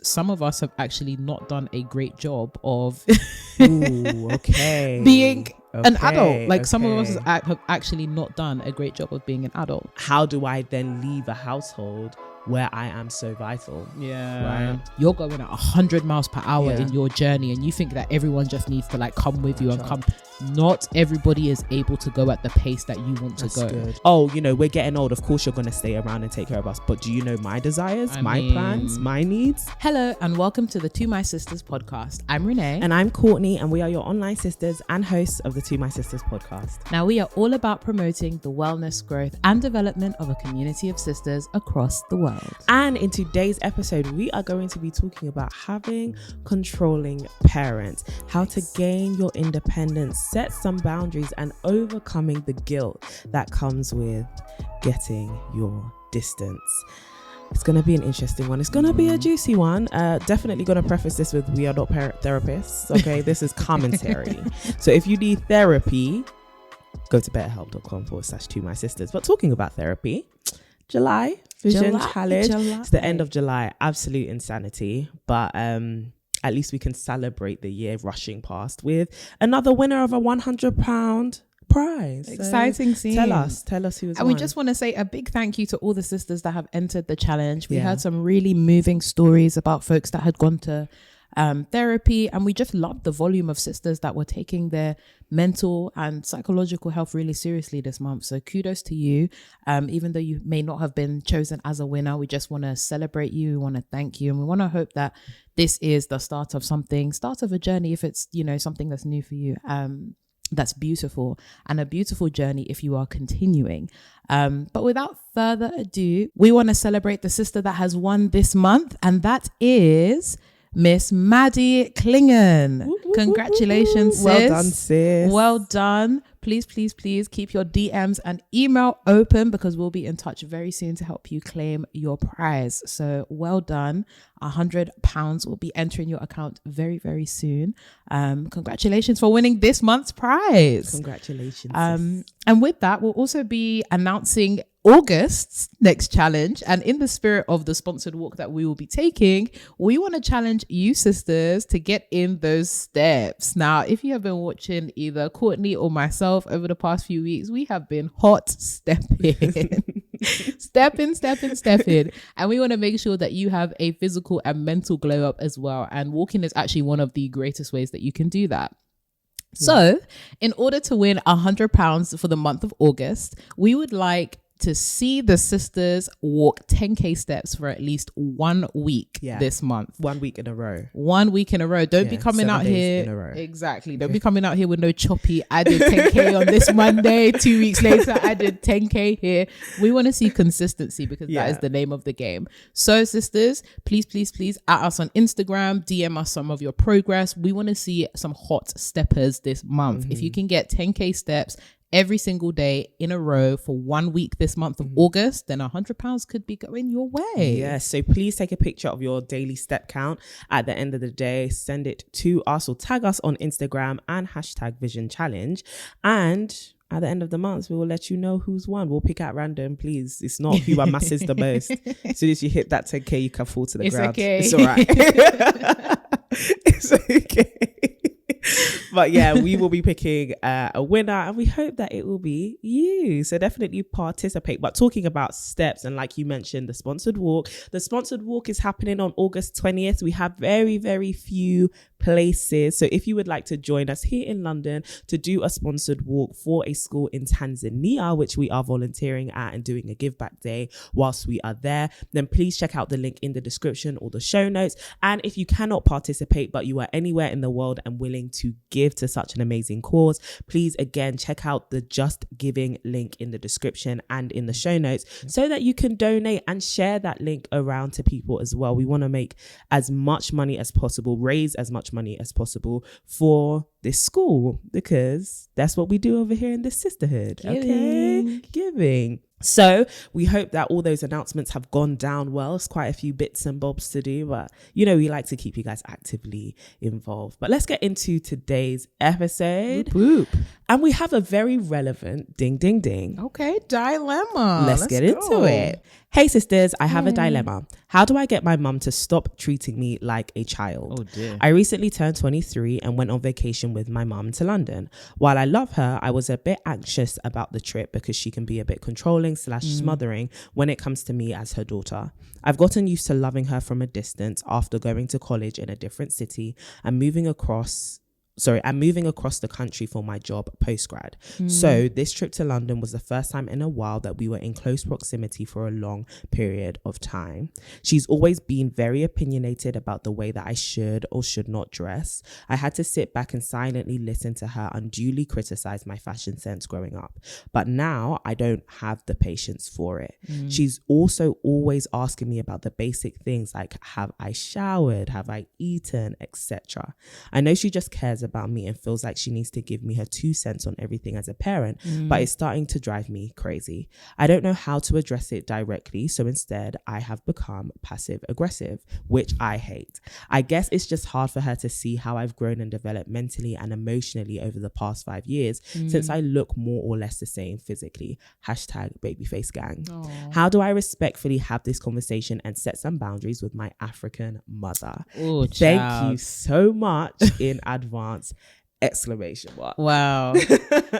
some of us have actually not done a great job of Ooh, okay. being an adult. Like some of us have actually not done a great job of being an adult. How do I then leave a household where I am so vital? Yeah. Right. You're going at 100 miles per hour in your journey, and you think that everyone just needs to like come with you and come. Not everybody is able to go at the pace that you want to go. Good. Oh, we're getting old. Of course, you're going to stay around and take care of us. But do you know my desires, plans, my needs? Hello, and welcome to the To My Sisters podcast. I'm Renee. And I'm Courtney, and we are your online sisters and hosts of the To My Sisters podcast. Now, we are all about promoting the wellness, growth, and development of a community of sisters across the world. And in today's episode, we are going to be talking about having controlling parents, how to gain your independence, set some boundaries, and overcoming the guilt that comes with getting your distance. It's going to be an interesting one. It's going to be a juicy one. Definitely going to preface this with we are not parent therapists. Okay, this is commentary. So if you need therapy, go to betterhelp.com/2mysisters. But talking about therapy, July Vision Challenge. It's the end of July. Absolute insanity. But at least we can celebrate the year rushing past with another winner of a £100 prize. Exciting scene. Tell us who was and won. We just want to say a big thank you to all the sisters that have entered the challenge. We heard some really moving stories about folks that had gone to therapy, and we just loved the volume of sisters that were taking their mental and psychological health really seriously this month. So kudos to you. Even though you may not have been chosen as a winner, we just want to celebrate you. We want to thank you, and we want to hope that this is the start of a journey. If it's something that's new for you, that's beautiful, and a beautiful journey if you are continuing. But without further ado, we want to celebrate the sister that has won this month, and that is Miss Maddie Klingon. Congratulations, sis. Well done, sis. Well done. Please keep your DMs and email open, because we'll be in touch very soon to help you claim your prize. So well done. £100 will be entering your account very, very soon. Congratulations for winning this month's prize. Congratulations. And with that, we'll also be announcing August's next challenge, and in the spirit of the sponsored walk that we will be taking, we want to challenge you sisters to get in those steps. Now, if you have been watching either Courtney or myself over the past few weeks, we have been hot stepping stepping, and we want to make sure that you have a physical and mental glow up as well, and walking is actually one of the greatest ways that you can do that. So in order to win £100 for the month of August, we would like to see the sisters walk 10k steps for at least 1 week this month. 1 week in a row. 1 week in a row. Don't be coming out here. In a row. Exactly. Don't be coming out here with no choppy. I did 10k on this Monday. 2 weeks later, I did 10k here. We want to see consistency, because that is the name of the game. So sisters, please at us on Instagram, DM us some of your progress. We want to see some hot steppers this month. If you can get 10k steps every single day in a row for 1 week this month of August, then £100 could be going your way. Yes, so please take a picture of your daily step count at the end of the day, send it to us or tag us on Instagram and #Vision Challenge, and at the end of the month we will let you know who's won. We'll pick out random, please. It's not who amasses the most. As soon as you hit that 10k, you can fall to the ground. Okay. It's all right. It's okay. But yeah, we will be picking a winner, and we hope that it will be you. So definitely participate. But talking about steps, and like you mentioned, the sponsored walk is happening on August 20th. We have very, very few places. So if you would like to join us here in London to do a sponsored walk for a school in Tanzania, which we are volunteering at and doing a give back day whilst we are there, then please check out the link in the description or the show notes. And if you cannot participate, but you are anywhere in the world and willing to give to such an amazing cause, please again check out the Just Giving link in the description and in the show notes, so that you can donate and share that link around to people as well. We want to make as much money as possible, raise as much money as possible for this school, because that's what we do over here in this sisterhood. Giving. So we hope that all those announcements have gone down well. It's quite a few bits and bobs to do, but we like to keep you guys actively involved. But let's get into today's episode. Whoop, whoop. And we have a very relevant ding, ding, ding. Okay, dilemma. Let's get into it. Hey sisters, I have a dilemma. How do I get my mum to stop treating me like a child? Oh dear. I recently turned 23 and went on vacation with my mum to London. While I love her, I was a bit anxious about the trip because she can be a bit controlling / smothering when it comes to me as her daughter. I've gotten used to loving her from a distance after going to college in a different city and moving across the country for my job post-grad. So this trip to London was the first time in a while that we were in close proximity for a long period of time. She's always been very opinionated about the way that I should or should not dress. I had to sit back and silently listen to her unduly criticize my fashion sense growing up. But now I don't have the patience for it. She's also always asking me about the basic things like, have I showered? Have I eaten? Etc. I know she just cares about me and feels like she needs to give me her 2 cents on everything as a parent, but it's starting to drive me crazy. I don't know how to address it directly, so instead I have become passive aggressive, which I hate. I guess it's just hard for her to see how I've grown and developed mentally and emotionally over the past 5 years since I look more or less the same physically. #babyface gang. Aww. How do I respectfully have this conversation and set some boundaries with my African mother? Oh, Thank you so much in advance. Exclamation mark. Wow.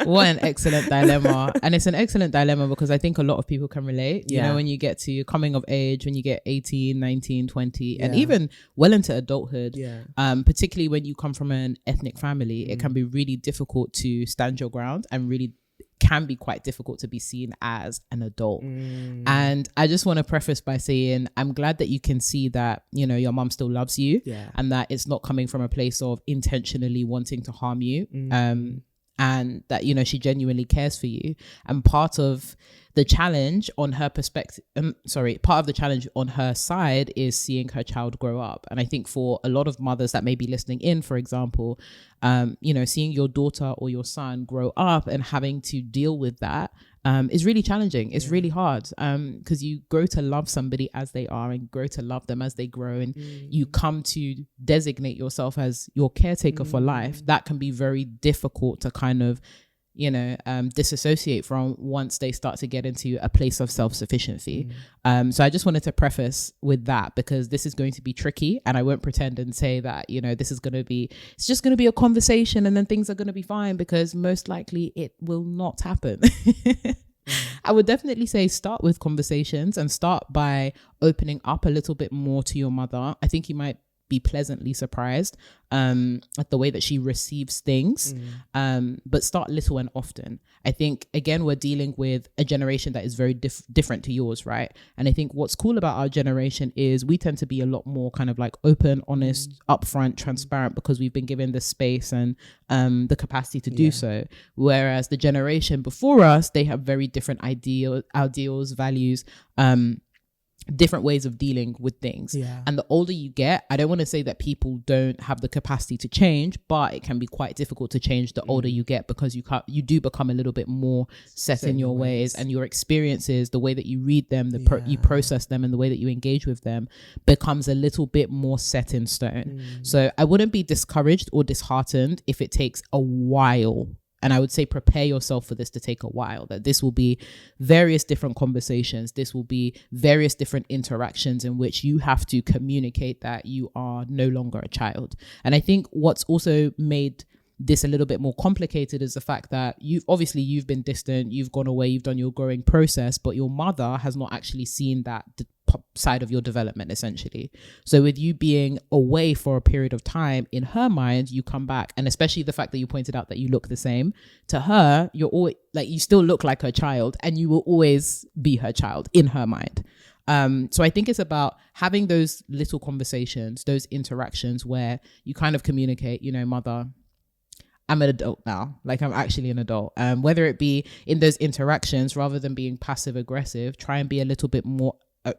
What an excellent dilemma. And it's an excellent dilemma because I think a lot of people can relate. You know, when you get to coming of age, when you get 18, 19, 20, and even well into adulthood, particularly when you come from an ethnic family, it can be really difficult to stand your ground and really can be quite difficult to be seen as an adult. And I just want to preface by saying I'm glad that you can see that, you know, your mom still loves you and that it's not coming from a place of intentionally wanting to harm you. And that, you know, she genuinely cares for you. And part of the challenge on her perspective, part of the challenge on her side is seeing her child grow up. And I think for a lot of mothers that may be listening in, for example, you know, seeing your daughter or your son grow up and having to deal with that is really challenging. It's really hard because you grow to love somebody as they are and grow to love them as they grow. And you come to designate yourself as your caretaker for life. That can be very difficult to kind of, you know, disassociate from once they start to get into a place of self-sufficiency. So I just wanted to preface with that because this is going to be tricky and I won't pretend and say that, you know, it's just going to be a conversation and then things are going to be fine, because most likely it will not happen. I would definitely say start with conversations and start by opening up a little bit more to your mother. I think you might be pleasantly surprised at the way that she receives things, but start little and often. I think, again, we're dealing with a generation that is very different to yours, right? And I think what's cool about our generation is we tend to be a lot more kind of like open, honest, upfront, transparent, because we've been given the space and the capacity to do so. Whereas the generation before us, they have very different ideals, values, different ways of dealing with things. And the older you get, I don't want to say that people don't have the capacity to change, but it can be quite difficult to change the older you get, because you do become a little bit more set in your ways, and your experiences, the way that you read them, you process them, and the way that you engage with them becomes a little bit more set in stone. So I wouldn't be discouraged or disheartened if it takes a while. And I would say prepare yourself for this to take a while, that this will be various different conversations. This will be various different interactions in which you have to communicate that you are no longer a child. And I think what's also made this a little bit more complicated is the fact that you've been distant, you've gone away, you've done your growing process, but your mother has not actually seen that side of your development, essentially. So with you being away for a period of time, in her mind, you come back, and especially the fact that you pointed out that you look the same, to her, you're always like, you still look like her child, and you will always be her child in her mind. So I think it's about having those little conversations, those interactions where you kind of communicate, you know, mother, I'm an adult now. Like, I'm actually an adult. Whether it be in those interactions, rather than being passive aggressive, try and be a little bit more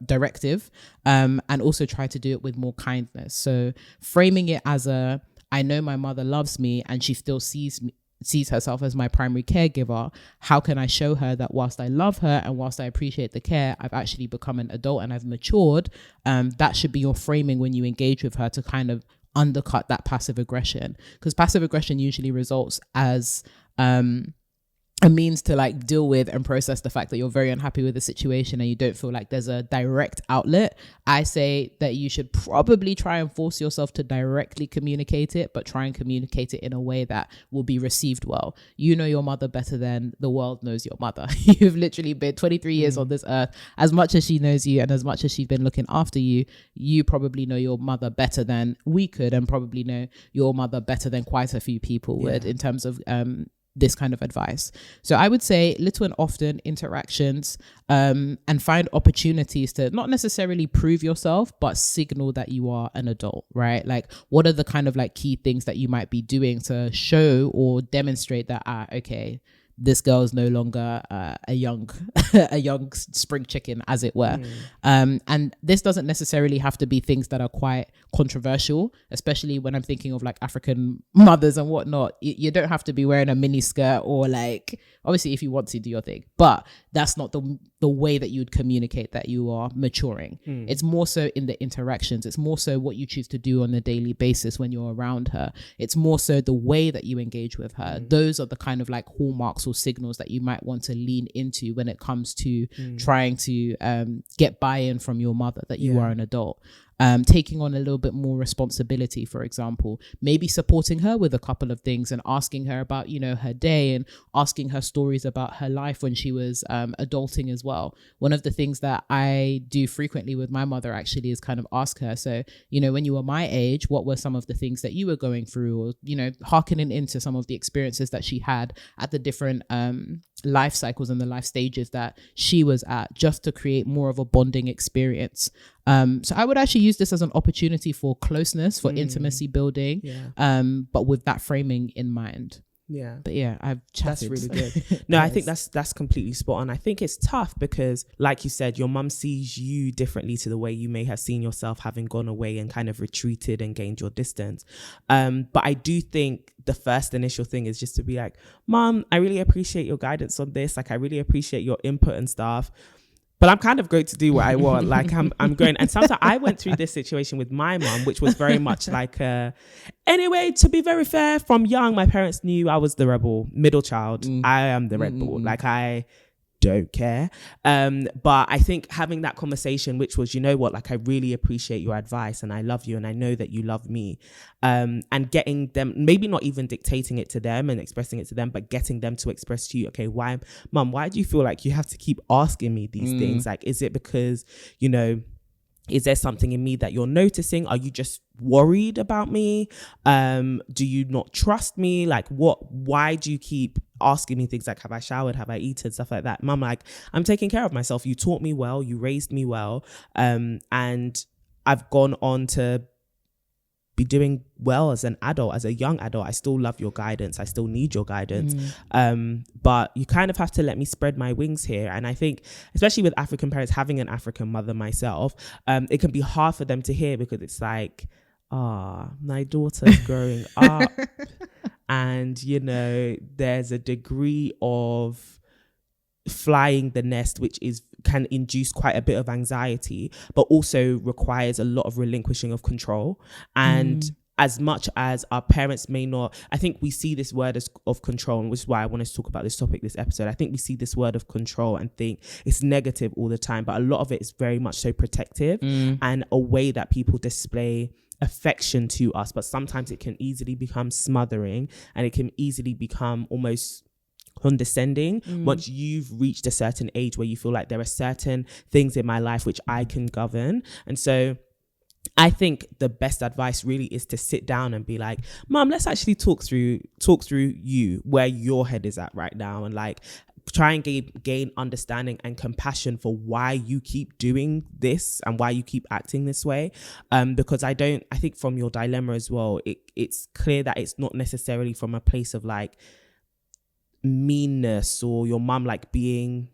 directive, and also try to do it with more kindness. So framing it as I know my mother loves me and she still sees herself as my primary caregiver. How can I show her that whilst I love her and whilst I appreciate the care, I've actually become an adult and I've matured? That should be your framing when you engage with her, to kind of undercut that passive aggression, because passive aggression usually results as a means to like deal with and process the fact that you're very unhappy with the situation and you don't feel like there's a direct outlet, I say that you should probably try and force yourself to directly communicate it, but try and communicate it in a way that will be received well. You know your mother better than the world knows your mother. You've literally been 23 years on this earth. As much as she knows you and as much as she's been looking after you, you probably know your mother better than we could, and probably know your mother better than quite a few people would in terms of this kind of advice. So I would say little and often interactions, and find opportunities to not necessarily prove yourself, but signal that you are an adult, right? Like, what are the kind of like key things that you might be doing to show or demonstrate that, okay, this girl is no longer a young spring chicken, as it were. And this doesn't necessarily have to be things that are quite controversial, especially when I'm thinking of like African mothers and whatnot. You don't have to be wearing a mini skirt, or like, obviously if you want to, do your thing, but that's not the way that you would communicate that you are maturing. It's more so in the interactions. It's more so what you choose to do on a daily basis when you're around her. It's more so the way that you engage with her. Those are the kind of like hallmarks or signals that you might want to lean into when it comes to trying to get buy-in from your mother that you are an adult. Taking on a little bit more responsibility, for example, maybe supporting her with a couple of things and asking her about, you know, her day, and asking her stories about her life when she was adulting as well. One of the things that I do frequently with my mother actually is kind of ask her, so, you know, when you were my age, what were some of the things that you were going through, or, you know, hearkening into some of the experiences that she had at the different life cycles and the life stages that she was at, just to create more of a bonding experience. So I would actually use this as an opportunity for closeness, for intimacy building, but with that framing in mind. But I've chatted. That's really good. No, I think that's completely spot on. I think it's tough because, like you said, your mum sees you differently to the way you may have seen yourself, having gone away and kind of retreated and gained your distance. But I do think the first initial thing is just to be like, Mum, I really appreciate your guidance on this. Like, I really appreciate your input and stuff, but I'm kind of going to do what I want. Like, I'm going. And sometimes I went through this situation with my mum, which was very much like, anyway, to be very fair, from young, my parents knew I was the rebel, middle child. I am the red bull. Like, I don't care. But I think having that conversation, which was, you know what, like, I really appreciate your advice and I love you and I know that you love me. And getting them, maybe not even dictating it to them and expressing it to them, but getting them to express to you, okay, why, Mum, why do you feel like you have to keep asking me these things? Like, is it because, you know, is there something in me that you're noticing? Are you just worried about me? Do you not trust me? Like, why do you keep asking me things like, have I showered? Have I eaten? Stuff like that. Mum, like, I'm taking care of myself. You taught me well. You raised me well. And I've gone on to be doing well as an adult, as a young adult. I still love your guidance. I still need your guidance. But you kind of have to let me spread my wings here. And I think, especially with African parents, having an African mother myself, it can be hard for them to hear, because it's like, my daughter's growing up. And, you know, there's a degree of flying the nest, which can induce quite a bit of anxiety, but also requires a lot of relinquishing of control. And as much as our parents may not, I think we see this word of control, which is why I want to talk about this topic, this episode. I think we see this word of control and think it's negative all the time, but a lot of it is very much so protective and a way that people display affection to us. But sometimes it can easily become smothering, and it can easily become almost condescending once you've reached a certain age where you feel like there are certain things in my life which I can govern. And so I think the best advice really is to sit down and be like, Mum, let's actually talk through you, where your head is at right now, and like try and gain understanding and compassion for why you keep doing this and why you keep acting this way. Because I think from your dilemma as well, it's clear that it's not necessarily from a place of like meanness or your mum like being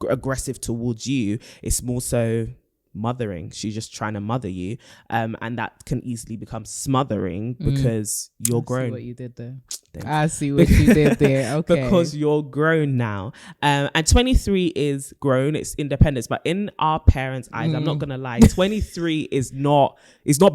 aggressive towards you. It's more so mothering. She's just trying to mother you. And that can easily become smothering because you're grown. See what you did there. I see what you did there. Okay. Because you're grown now. And 23 is grown, it's independence. But in our parents' eyes, I'm not gonna lie, 23 is not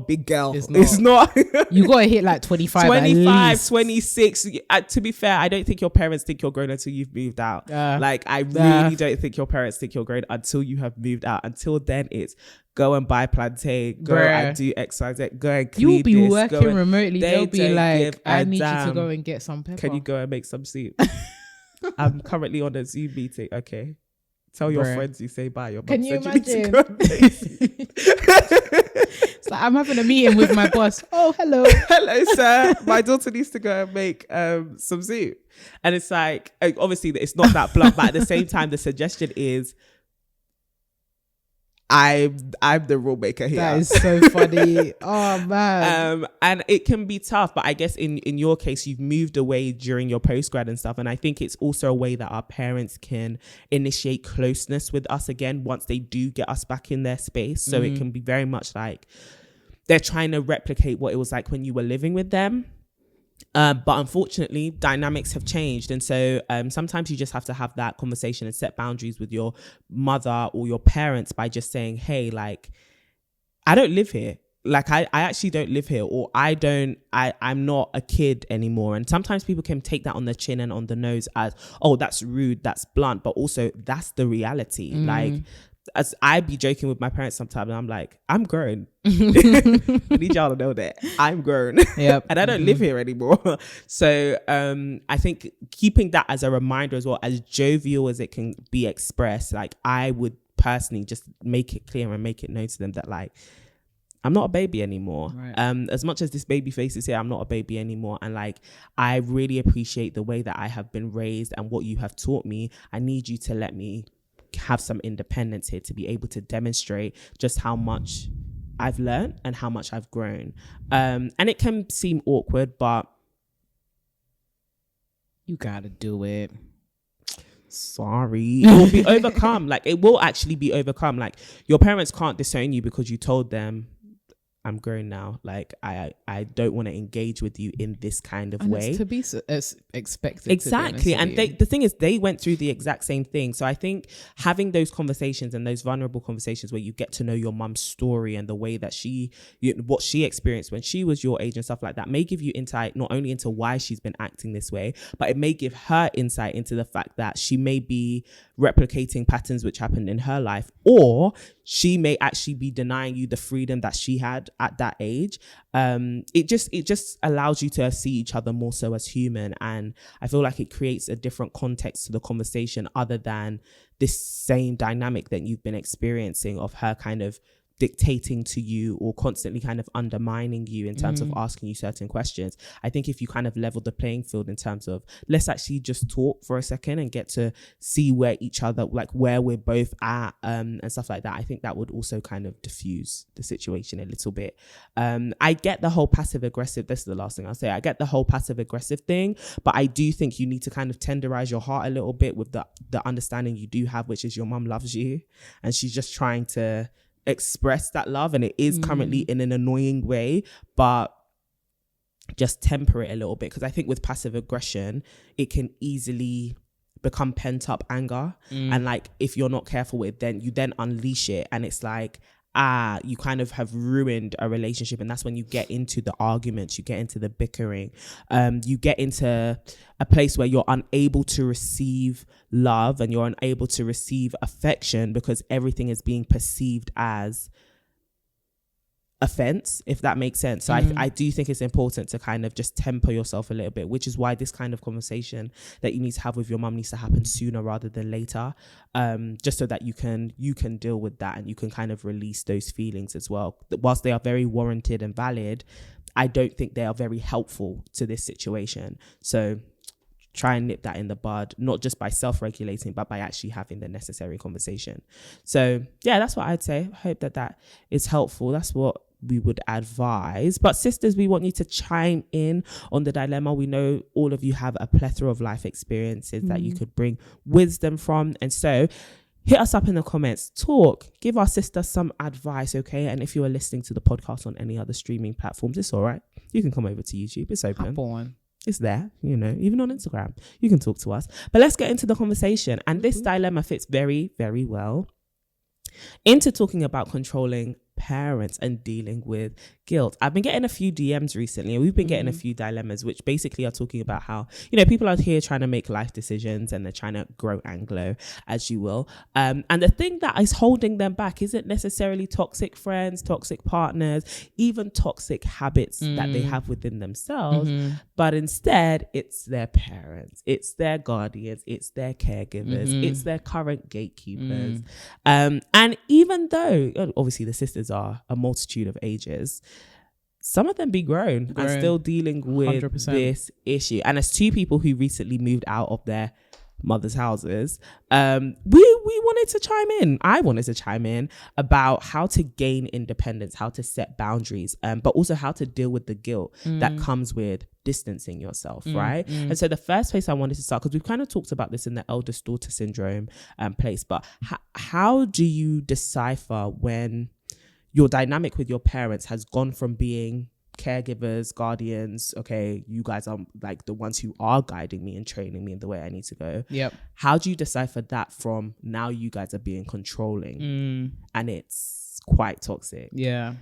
big girl. It's not. You gotta hit like 25, 25, 26. To be fair, I don't think your parents think you're grown until you've moved out. Like, I really don't think your parents think you're grown until you have moved out. Until then, it's go and buy plantain, go and do X, Y, Z, go and clean you'll be this, working remotely. They'll be like, I need damn. you to go and get some pepper. Can you go and make some soup? I'm currently on a Zoom meeting. Okay. Tell your friends you say bye. Your Can you imagine? It's like, I'm having a meeting with my boss. Oh, hello. Hello, sir. My daughter needs to go and make some soup. And it's like, obviously it's not that blunt, but at the same time, the suggestion is, I'm the rule maker here. That is so funny. Oh man. And it can be tough, but I guess in your case, you've moved away during your postgrad and stuff. And I think it's also a way that our parents can initiate closeness with us again once they do get us back in their space. So it can be very much like they're trying to replicate what it was like when you were living with them. But unfortunately, dynamics have changed. And so sometimes you just have to have that conversation and set boundaries with your mother or your parents by just saying, hey, like, I don't live here. Like, I actually don't live here, or I'm not a kid anymore. And sometimes people can take that on the chin and on the nose as, oh, that's rude, that's blunt. But also that's the reality. Like, as I be joking with my parents sometimes, and I'm like, I'm grown. I need y'all to know that I'm grown. Yep. And I don't live here anymore. So I think keeping that as a reminder as well, as jovial as it can be expressed, like, I would personally just make it clear and make it known to them that, like, I'm not a baby anymore. Right. As much as this baby face is here, I'm not a baby anymore. And like, I really appreciate the way that I have been raised and what you have taught me. I need you to let me have some independence here to be able to demonstrate just how much I've learned and how much I've grown. And it can seem awkward, but you gotta do it. Sorry. It will be overcome. Like, it will actually be overcome. Like, your parents can't disown you because you told them, I'm grown now. Like, I don't want to engage with you in this kind of way. It's to be expected. Exactly. And the thing is, they went through the exact same thing. So I think having those conversations and those vulnerable conversations where you get to know your mum's story and the way that what she experienced when she was your age and stuff like that may give you insight not only into why she's been acting this way, but it may give her insight into the fact that she may be replicating patterns which happened in her life, or she may actually be denying you the freedom that she had at that age. It just allows you to see each other more so as human. And I feel like it creates a different context to the conversation other than this same dynamic that you've been experiencing of her kind of dictating to you or constantly kind of undermining you in terms of asking you certain questions. I think if you kind of level the playing field in terms of, let's actually just talk for a second and get to see where each other, like where we're both at, and stuff like that, I think that would also kind of diffuse the situation a little bit. I get the whole passive aggressive, this is the last thing I'll say, I get the whole passive aggressive thing, but I do think you need to kind of tenderize your heart a little bit with the understanding you do have, which is your mum loves you and she's just trying to express that love, and it is currently in an annoying way, but just temper it a little bit, because I think with passive aggression it can easily become pent up anger, and like if you're not careful with it, then you then unleash it, and it's like you kind of have ruined a relationship. And that's when you get into the arguments, you get into the bickering, you get into a place where you're unable to receive love and you're unable to receive affection because everything is being perceived as offense, if that makes sense. So I do think it's important to kind of just temper yourself a little bit, which is why this kind of conversation that you need to have with your mum needs to happen sooner rather than later, just so that you can deal with that and you can kind of release those feelings as well. Whilst they are very warranted and valid, I don't think they are very helpful to this situation. So try and nip that in the bud, not just by self-regulating, but by actually having the necessary conversation. So yeah, that's what I'd say. I hope that is helpful. That's what we would advise. But sisters, we want you to chime in on the dilemma. We know all of you have a plethora of life experiences that you could bring wisdom from. And so hit us up in the comments, talk, give our sister some advice, okay? And if you are listening to the podcast on any other streaming platforms, it's all right. You can come over to YouTube. It's open. Hop on. It's there, you know, even on Instagram. You can talk to us. But let's get into the conversation. And this dilemma fits very, very well into talking about controlling parents and dealing with guilt. I've been getting a few DMs recently, and we've been getting a few dilemmas, which basically are talking about how, you know, people are here trying to make life decisions and they're trying to grow and glow, as you will. And the thing that is holding them back isn't necessarily toxic friends, toxic partners, even toxic habits that they have within themselves, but instead it's their parents, it's their guardians, it's their caregivers, it's their current gatekeepers. And even though obviously the sisters are a multitude of ages, some of them be grown and still dealing with 100%. This issue. And as two people who recently moved out of their mother's houses, we wanted to chime in. I wanted to chime in about how to gain independence, how to set boundaries, but also how to deal with the guilt that comes with distancing yourself, right? And so the first place I wanted to start, because we've kind of talked about this in the eldest daughter syndrome place, but how do you decipher when your dynamic with your parents has gone from being caregivers, guardians, okay, you guys are like the ones who are guiding me and training me in the way I need to go. Yep. How do you decipher that from now you guys are being controlling and it's quite toxic? Yeah.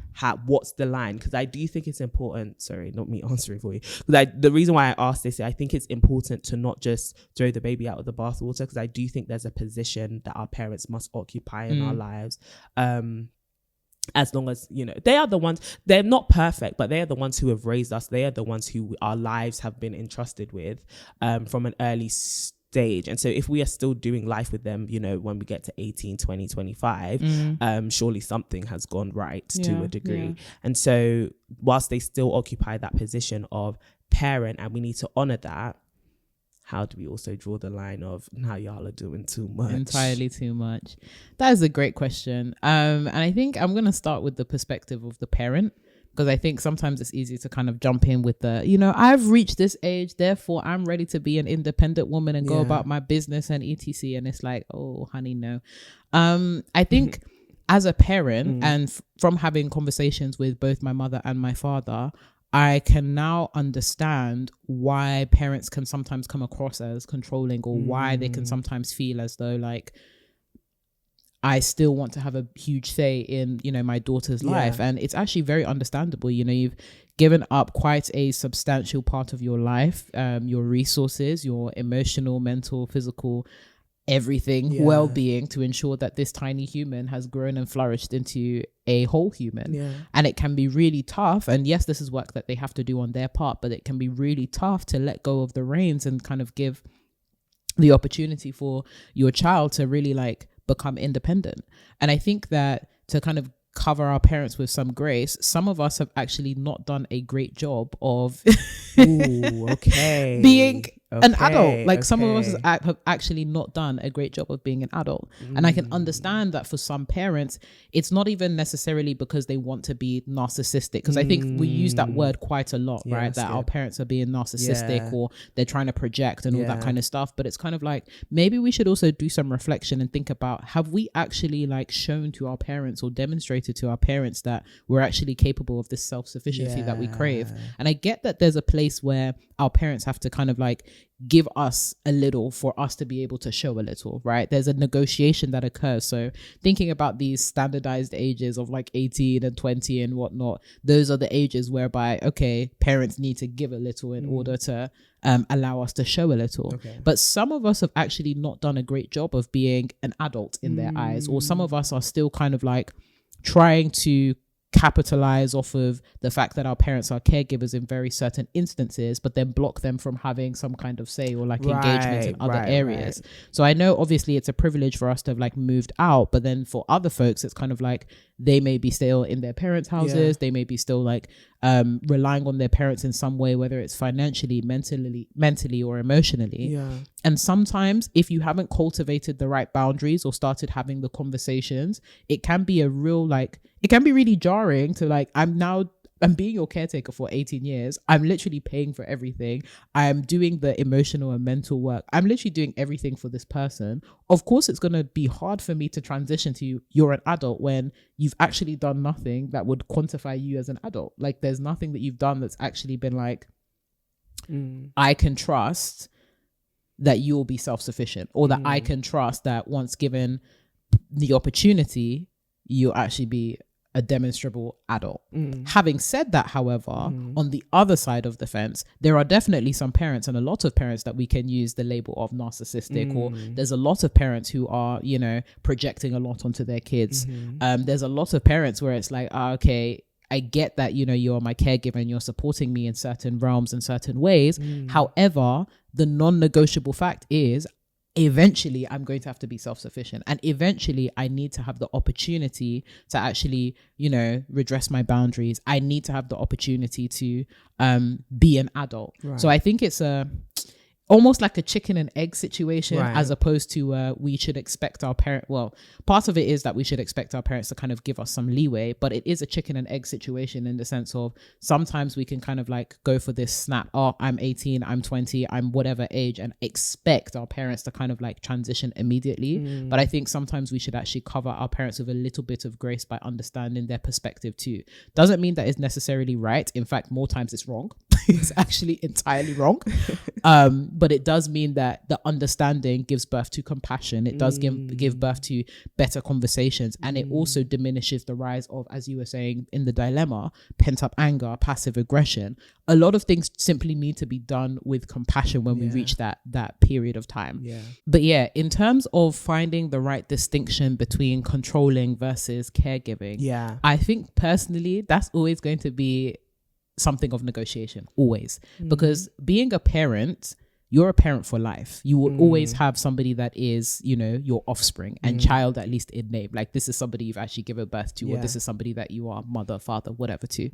What's the line? Because I do think it's important. Sorry, not me answering for you. The reason why I asked this, I think it's important to not just throw the baby out of the bathwater, because I do think there's a position that our parents must occupy in our lives. As long as, you know, they are the ones, they're not perfect, but they are the ones who have raised us. They are the ones who our lives have been entrusted with from an early stage. And so if we are still doing life with them, you know, when we get to 18, 20, 25, surely something has gone right to a degree. Yeah. And so whilst they still occupy that position of parent and we need to honor that, how do we also draw the line of now y'all are doing too much? Entirely too much. That is a great question. And I think I'm going to start with the perspective of the parent, because I think sometimes it's easy to kind of jump in with the, you know, I've reached this age, therefore I'm ready to be an independent woman and go about my business and etc. And it's like, oh, honey, no. I think as a parent and from having conversations with both my mother and my father, I can now understand why parents can sometimes come across as controlling, or why they can sometimes feel as though like I still want to have a huge say in, you know, my daughter's life. And it's actually very understandable. You know, you've given up quite a substantial part of your life, your resources, your emotional, mental, physical, everything, well-being, to ensure that this tiny human has grown and flourished into a whole human. And it can be really tough, and yes, this is work that they have to do on their part, but it can be really tough to let go of the reins and kind of give the opportunity for your child to really like become independent. And I think that to kind of cover our parents with some grace, some of us have actually not done a great job of being an adult. Like some of us have actually not done a great job of being an adult. And I can understand that for some parents, it's not even necessarily because they want to be narcissistic, because I think we use that word quite a lot, right? That our parents are being narcissistic or they're trying to project and all that kind of stuff. But it's kind of like, maybe we should also do some reflection and think about, have we actually like shown to our parents or demonstrated to our parents that we're actually capable of this self-sufficiency that we crave? And I get that there's a place where our parents have to kind of like give us a little for us to be able to show a little, right? There's a negotiation that occurs. So thinking about these standardized ages of like 18 and 20 and whatnot, those are the ages whereby, okay, parents need to give a little in order to allow us to show a little. But some of us have actually not done a great job of being an adult in their eyes, or some of us are still kind of like trying to capitalize off of the fact that our parents are caregivers in very certain instances, but then block them from having some kind of say or like engagement in other areas. So I know obviously it's a privilege for us to have like moved out, but then for other folks it's kind of like they may be still in their parents' houses, they may be still like relying on their parents in some way, whether it's financially, mentally or emotionally. And sometimes if you haven't cultivated the right boundaries or started having the conversations, it can be a real like, it can be really jarring to like, I'm now I'm being your caretaker for 18 years. I'm literally paying for everything. I'm doing the emotional and mental work. I'm literally doing everything for this person. Of course, it's going to be hard for me to transition to you're an adult when you've actually done nothing that would quantify you as an adult. Like, there's nothing that you've done that's actually been like, I can trust that you'll be self-sufficient, or that I can trust that once given the opportunity, you'll actually be a demonstrable adult. Having said that, however, on the other side of the fence, there are definitely some parents and a lot of parents that we can use the label of narcissistic, or there's a lot of parents who are, you know, projecting a lot onto their kids. There's a lot of parents where it's like, okay, I get that, you know, you're my caregiver and you're supporting me in certain realms and certain ways. However, the non-negotiable fact is eventually I'm going to have to be self-sufficient, and eventually I need to have the opportunity to actually, you know, redress my boundaries. I need to have the opportunity to be an adult. So I think it's almost like a chicken and egg situation, as opposed to we should expect our parent. Well, part of it is that we should expect our parents to kind of give us some leeway, but it is a chicken and egg situation in the sense of sometimes we can kind of like go for this snap. Oh, I'm 18, I'm 20, I'm whatever age, and expect our parents to kind of like transition immediately. But I think sometimes we should actually cover our parents with a little bit of grace by understanding their perspective too. Doesn't mean that it's necessarily right. In fact, more times it's wrong. It's actually entirely wrong. But it does mean that the understanding gives birth to compassion. It does give birth to better conversations. And it also diminishes the rise of, as you were saying in the dilemma, pent up anger, passive aggression. A lot of things simply need to be done with compassion when we reach that period of time. But yeah, in terms of finding the right distinction between controlling versus caregiving, I think personally that's always going to be something of negotiation, always. Because being a parent, you're a parent for life. You will always have somebody that is, you know, your offspring, and child, at least in name. Like, this is somebody you've actually given birth to, or this is somebody that you are mother, father, whatever to.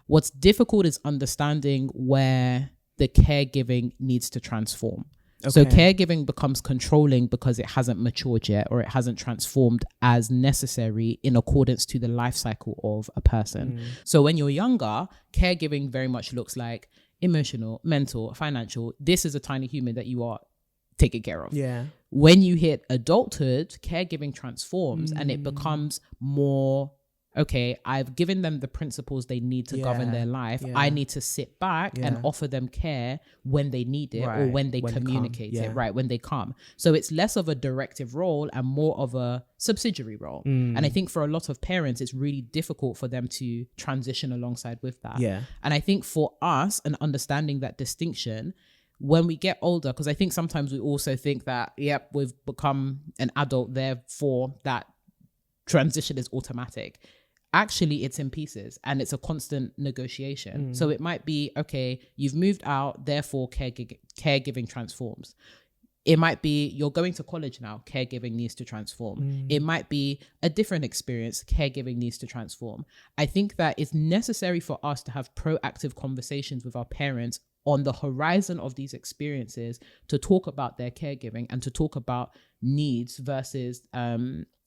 What's difficult is understanding where the caregiving needs to transform. So caregiving becomes controlling because it hasn't matured yet, or it hasn't transformed as necessary in accordance to the life cycle of a person. So when you're younger, caregiving very much looks like emotional, mental, financial. This is a tiny human that you are taking care of. When you hit adulthood, caregiving transforms and it becomes more, okay, I've given them the principles they need to govern their life. I need to sit back and offer them care when they need it, or when they communicate it, when they come. So it's less of a directive role and more of a subsidiary role. And I think for a lot of parents, it's really difficult for them to transition alongside with that. And I think for us, and understanding that distinction, when we get older, because I think sometimes we also think that, we've become an adult, therefore that transition is automatic. Actually, it's in pieces and it's a constant negotiation. So it might be, okay, you've moved out, therefore caregiving transforms. It might be you're going to college now, caregiving needs to transform. It might be a different experience, caregiving needs to transform. I think that it's necessary for us to have proactive conversations with our parents on the horizon of these experiences, to talk about their caregiving and to talk about needs versus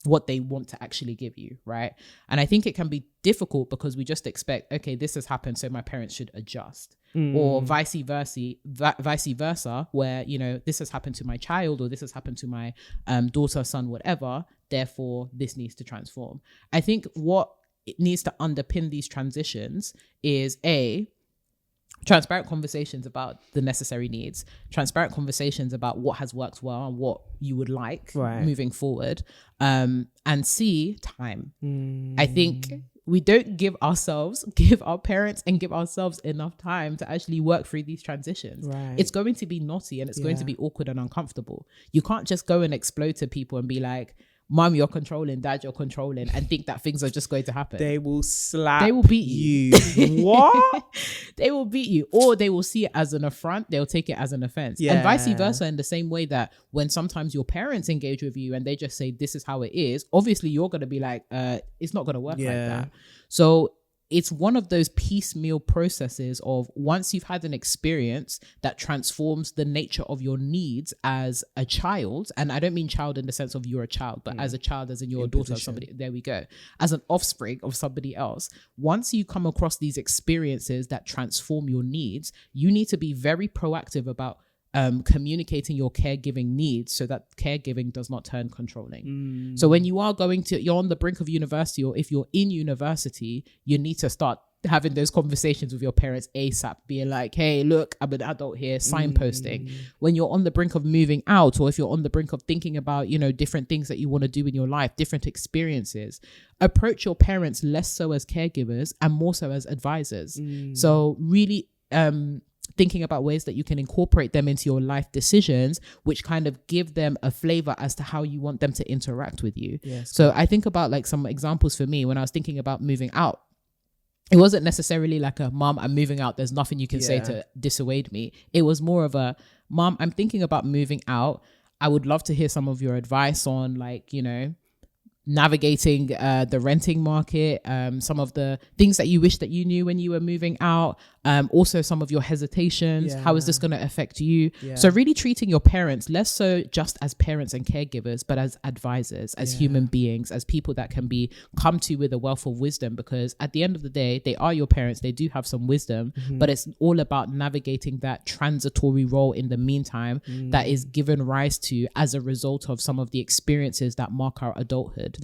what they want to actually give you, right? And I think it can be difficult because we just expect, okay, this has happened, so my parents should adjust. Or vice versa, where, you know, this has happened to my child, or this has happened to my daughter, son, whatever, therefore this needs to transform. I think what it needs to underpin these transitions is transparent conversations about the necessary needs, transparent conversations about what has worked well and what you would like moving forward, and time. I think we don't give our parents and give ourselves enough time to actually work through these transitions. It's going to be knotty and it's going to be awkward and uncomfortable. You can't just go and explode to people and be like, Mom, you're controlling, Dad, you're controlling, and think that things are just going to happen. They will slap They will beat you. What? They will beat you, or they will see it as an affront. They'll take it as an offense. And vice versa, in the same way that when sometimes your parents engage with you and they just say, this is how it is, obviously you're going to be like, it's not going to work like that. So it's one of those piecemeal processes of once you've had an experience that transforms the nature of your needs as a child, and I don't mean child in the sense of you're a child, but as a child, as in you're a daughter of somebody, there we go, as an offspring of somebody else. Once you come across these experiences that transform your needs, you need to be very proactive about communicating your caregiving needs so that caregiving does not turn controlling. So when you're on the brink of university, or if you're in university, you need to start having those conversations with your parents ASAP, being like, hey, look, I'm an adult here, signposting. When you're on the brink of moving out, or if you're on the brink of thinking about, different things that you want to do in your life, different experiences, approach your parents less so as caregivers and more so as advisors. So really, thinking about ways that you can incorporate them into your life decisions, which kind of give them a flavor as to how you want them to interact with you. Yes. So I think about like some examples for me when I was thinking about moving out. It wasn't necessarily like a, mom, I'm moving out, there's nothing you can say to dissuade me. It was more of a, mom, I'm thinking about moving out. I would love to hear some of your advice on like, navigating the renting market, some of the things that you wish that you knew when you were moving out, also some of your hesitations. How is this going to affect you? So really treating your parents less so just as parents and caregivers, but as advisors, as human beings, as people that can be come to with a wealth of wisdom, because at the end of the day, they are your parents, they do have some wisdom, but it's all about navigating that transitory role in the meantime that is given rise to as a result of some of the experiences that mark our adulthood.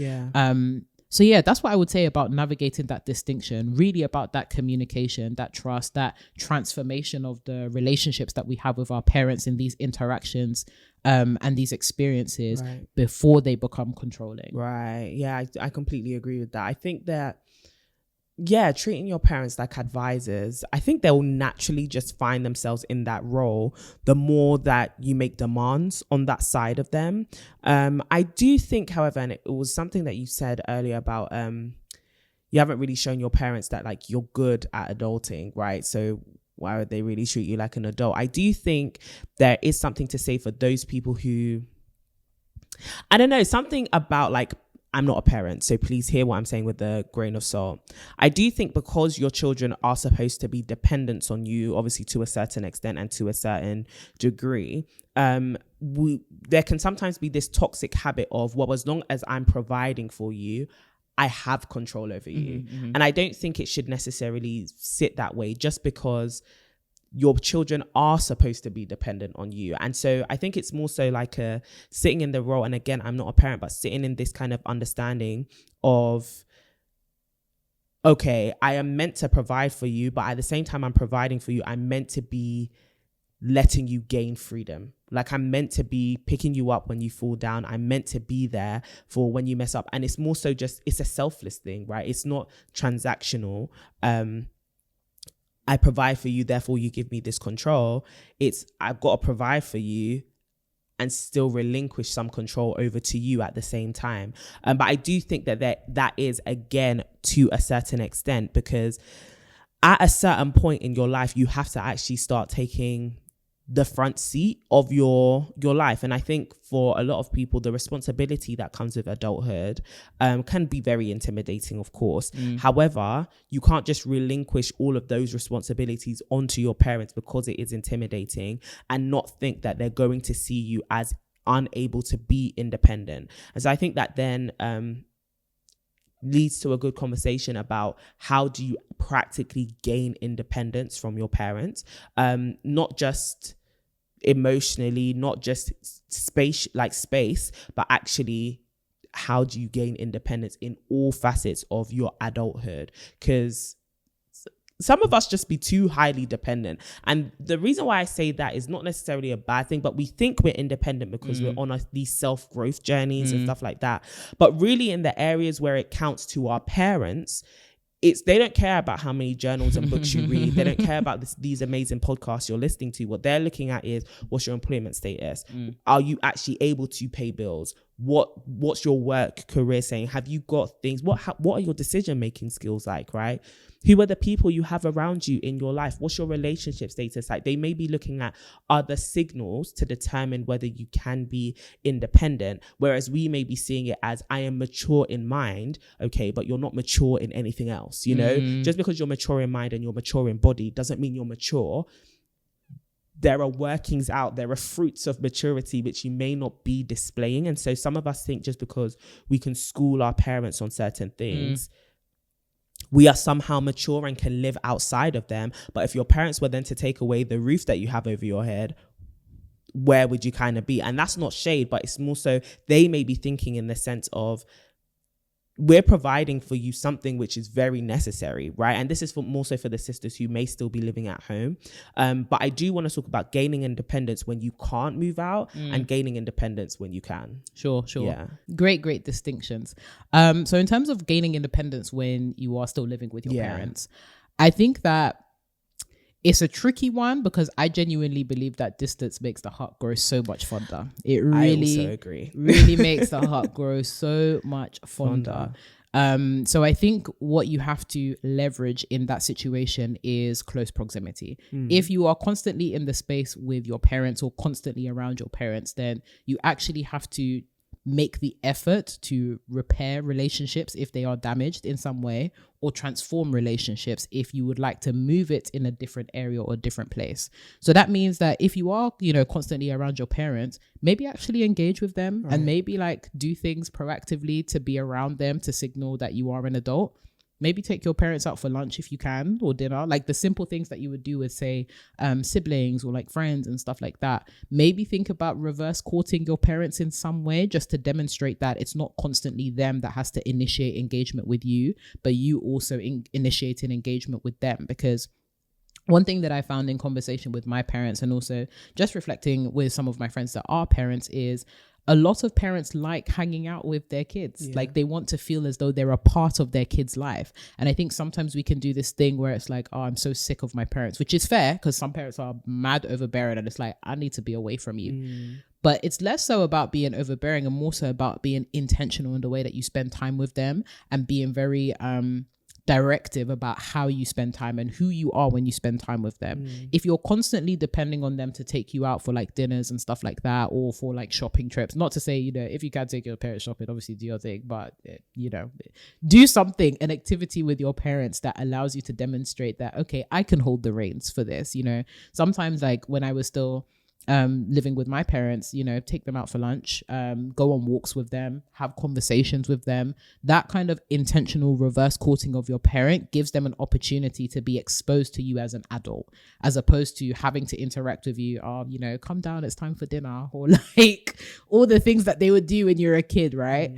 So that's what I would say about navigating that distinction, really about that communication, that trust, that transformation of the relationships that we have with our parents in these interactions and these experiences before they become controlling. Right. Yeah, I completely agree with that. I think that treating your parents like advisors, I think they'll naturally just find themselves in that role the more that you make demands on that side of them. I do think, however, and it was something that you said earlier about you haven't really shown your parents that like you're good at adulting, right? So why would they really treat you like an adult? I do think there is something to say for those people who, I don't know, something about like, I'm not a parent, so please hear what I'm saying with a grain of salt. I do think because your children are supposed to be dependent on you, obviously to a certain extent and to a certain degree, there can sometimes be this toxic habit of, well, as long as I'm providing for you, I have control over you. And I don't think it should necessarily sit that way just because your children are supposed to be dependent on you. And so I think it's more so like a sitting in the role. And again, I'm not a parent, but sitting in this kind of understanding of, okay, I am meant to provide for you, but at the same time I'm providing for you, I'm meant to be letting you gain freedom. Like I'm meant to be picking you up when you fall down. I'm meant to be there for when you mess up. And it's more so just, it's a selfless thing, right? It's not transactional. I provide for you, therefore you give me this control. It's I've got to provide for you and still relinquish some control over to you at the same time. But I do think that is, again, to a certain extent, because at a certain point in your life, you have to actually start taking the front seat of your life. And I think for a lot of people, the responsibility that comes with adulthood can be very intimidating, of course. However, you can't just relinquish all of those responsibilities onto your parents because it is intimidating and not think that they're going to see you as unable to be independent. And so I think that then leads to a good conversation about how do you practically gain independence from your parents, not just emotionally, not just space, but actually how do you gain independence in all facets of your adulthood? Because some of us just be too highly dependent. And the reason why I say that is not necessarily a bad thing, but we think we're independent because we're on these self-growth journeys and stuff like that. But really in the areas where it counts to our parents, they don't care about how many journals and books you read. They don't care about these amazing podcasts you're listening to. What they're looking at is, what's your employment status? Are you actually able to pay bills? what's your work career saying? Have you got things? What are your decision making skills like, right? Who are the people you have around you in your life? What's your relationship status like? They may be looking at other signals to determine whether you can be independent, whereas we may be seeing it as, I am mature in mind, okay, but you're not mature in anything else, you know? Just because you're mature in mind and you're mature in body doesn't mean you're mature. There are workings out, there are fruits of maturity which you may not be displaying. And so some of us think just because we can school our parents on certain things, we are somehow mature and can live outside of them. But if your parents were then to take away the roof that you have over your head, where would you kind of be? And that's not shade, but it's more so they may be thinking in the sense of, we're providing for you something which is very necessary, right? And this is for more so for the sisters who may still be living at home. But I do want to talk about gaining independence when you can't move out and gaining independence when you can. Sure. Yeah. Great distinctions. So in terms of gaining independence when you are still living with your parents, I think that it's a tricky one because I genuinely believe that distance makes the heart grow so much fonder. It really, I also agree. really makes the heart grow so much fonder. So I think what you have to leverage in that situation is close proximity. If you are constantly in the space with your parents or constantly around your parents, then you actually have to make the effort to repair relationships if they are damaged in some way, or transform relationships if you would like to move it in a different area or a different place. So that means that if you are, constantly around your parents, maybe actually engage with them and maybe like do things proactively to be around them to signal that you are an adult. Maybe take your parents out for lunch if you can, or dinner, like the simple things that you would do with, say, siblings or like friends and stuff like that. Maybe think about reverse courting your parents in some way, just to demonstrate that it's not constantly them that has to initiate engagement with you, but you also initiate an engagement with them. Because one thing that I found in conversation with my parents, and also just reflecting with some of my friends that are parents, is a lot of parents like hanging out with their kids. Like they want to feel as though they're a part of their kid's life. And I think sometimes we can do this thing where it's like, oh, I'm so sick of my parents, which is fair because some parents are mad overbearing and it's like, I need to be away from you. But it's less so about being overbearing and more so about being intentional in the way that you spend time with them and being very directive about how you spend time and who you are when you spend time with them. If you're constantly depending on them to take you out for like dinners and stuff like that, or for like shopping trips, not to say, if you can take your parents shopping, obviously do your thing, but do something, an activity with your parents that allows you to demonstrate that, okay, I can hold the reins for this. Sometimes like when I was still living with my parents, take them out for lunch, go on walks with them, have conversations with them. That kind of intentional reverse courting of your parent gives them an opportunity to be exposed to you as an adult, as opposed to having to interact with you. Come down, it's time for dinner, or like all the things that they would do when you're a kid, right?